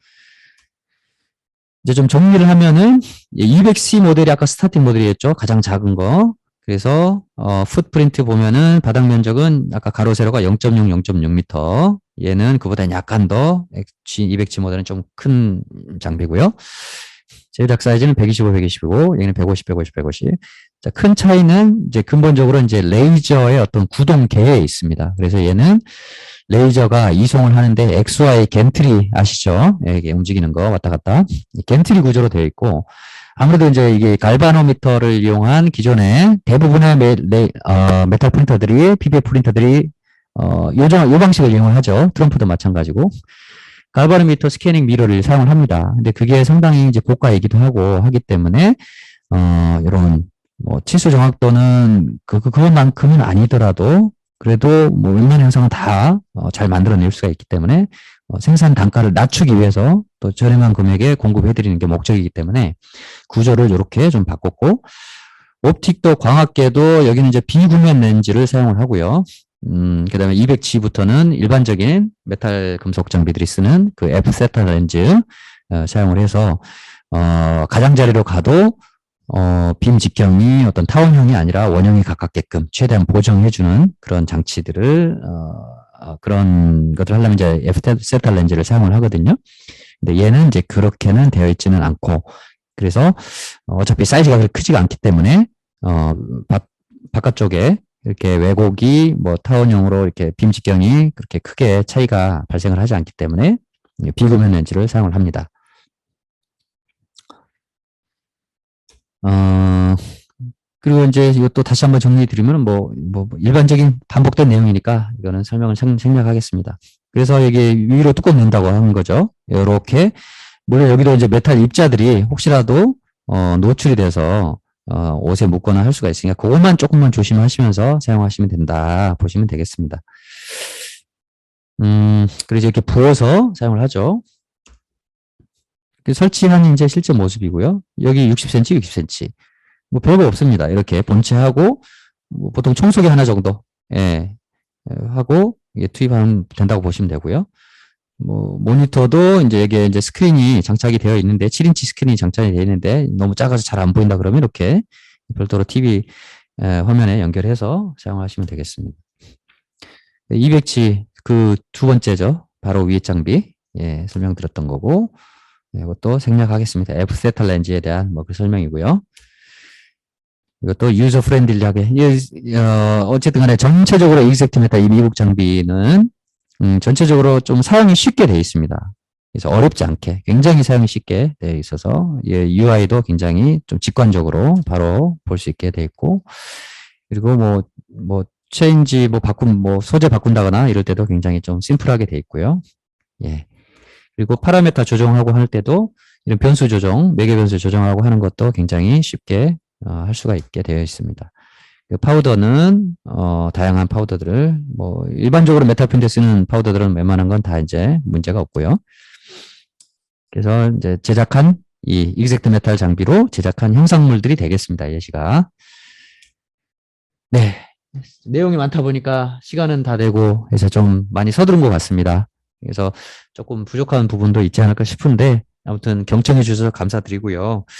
이제 좀 정리를 하면은 200C 모델이 아까 스타팅 모델이었죠. 가장 작은 거. 그래서 풋프린트 보면은 바닥 면적은 아까 가로 세로가 0.0, 0.6m. 얘는 그보다 약간 더 G200G보다는 좀 큰 장비고요. 제작 사이즈는 125, 125, 얘는 150, 150, 150. 자, 큰 차이는 이제 근본적으로 이제 레이저의 어떤 구동계에 있습니다. 그래서 얘는 레이저가 이송을 하는데 XY 겐트리 아시죠? 예, 이게 움직이는 거 왔다 갔다. 겐트리 구조로 되어 있고, 아무래도 이제 이게 갈바노미터를 이용한 기존의 대부분의 메탈 프린터들이, PBF 프린터들이, 요 방식을 이용을 하죠. 트럼프도 마찬가지고. 갈바노미터 스캐닝 미러를 사용을 합니다. 근데 그게 상당히 이제 고가이기도 하고 하기 때문에, 이런, 뭐, 치수 정확도는 그것만큼은 아니더라도, 그래도 뭐 웬만한 형상은 다 잘 만들어낼 수가 있기 때문에 생산 단가를 낮추기 위해서 또 저렴한 금액에 공급해드리는 게 목적이기 때문에 구조를 이렇게 좀 바꿨고, 옵틱도 광학계도 여기는 이제 비구면 렌즈를 사용을 하고요. 그 다음에 200G부터는 일반적인 메탈 금속 장비들이 쓰는 그 F-세타 렌즈 사용을 해서 가장자리로 가도 빔 직경이 어떤 타원형이 아니라 원형에 가깝게끔 최대한 보정해주는 그런 장치들을, 그런 것들을 하려면 이제 F-세타 렌즈를 사용을 하거든요. 근데 얘는 이제 그렇게는 되어 있지는 않고, 그래서 어차피 사이즈가 그렇게 크지가 않기 때문에, 바깥쪽에 이렇게 왜곡이 뭐 타원형으로 이렇게 빔 직경이 그렇게 크게 차이가 발생을 하지 않기 때문에 비구면 렌즈를 사용을 합니다. 그리고 이제 이것도 다시 한번 정리해 드리면 뭐 일반적인 반복된 내용이니까 이거는 설명을 생략하겠습니다. 그래서 이게 위로 뚜껑 넣는다고 하는 거죠. 이렇게, 물론 여기도 이제 메탈 입자들이 혹시라도 노출이 돼서 옷에 묻거나 할 수가 있으니까 그것만 조금만 조심하시면서 사용하시면 된다 보시면 되겠습니다. 그래서 이렇게 부어서 사용을 하죠. 설치한 이제 실제 모습이고요. 여기 60cm, 60cm. 뭐 별거 없습니다. 이렇게 본체하고 뭐 보통 청소기 하나 정도 하고 이게 투입하면 된다고 보시면 되고요. 뭐 모니터도 이제 이게 이제 스크린이 장착이 되어 있는데 7인치 스크린이 장착이 되어 있는데 너무 작아서 잘 안 보인다 그러면 이렇게 별도로 TV 화면에 연결해서 사용하시면 되겠습니다. 200G 그 두 번째죠. 바로 위에 장비 설명드렸던 거고, 이것도 생략하겠습니다. F-세타 렌즈에 대한 그 설명이고요. 이것도 유저 프렌들리하게, 어쨌든 간에 전체적으로 익젝트 메탈 이 미국 장비는 전체적으로 좀 사용이 쉽게 되어 있습니다. 그래서 어렵지 않게 굉장히 사용이 쉽게 되어 있어서 UI도 굉장히 좀 직관적으로 바로 볼 수 있게 되어 있고, 그리고 체인지 소재 바꾼다거나 이럴 때도 굉장히 좀 심플하게 되어 있고요. 그리고 파라메타 조정하고 할 때도 이런 변수 조정, 매개 변수 조정하고 하는 것도 굉장히 쉽게 할 수가 있게 되어 있습니다. 파우더는 다양한 파우더들을 일반적으로 메탈 프린트에 쓰는 파우더들은 웬만한 건 다 이제 문제가 없고요. 그래서 이제 제작한 이 익젝트 메탈 장비로 제작한 형상물들이 되겠습니다. 예시가. 네. 내용이 많다 보니까 시간은 다 되고 해서 좀 많이 서두른 것 같습니다. 그래서 조금 부족한 부분도 있지 않을까 싶은데 아무튼 경청해 주셔서 감사드리고요.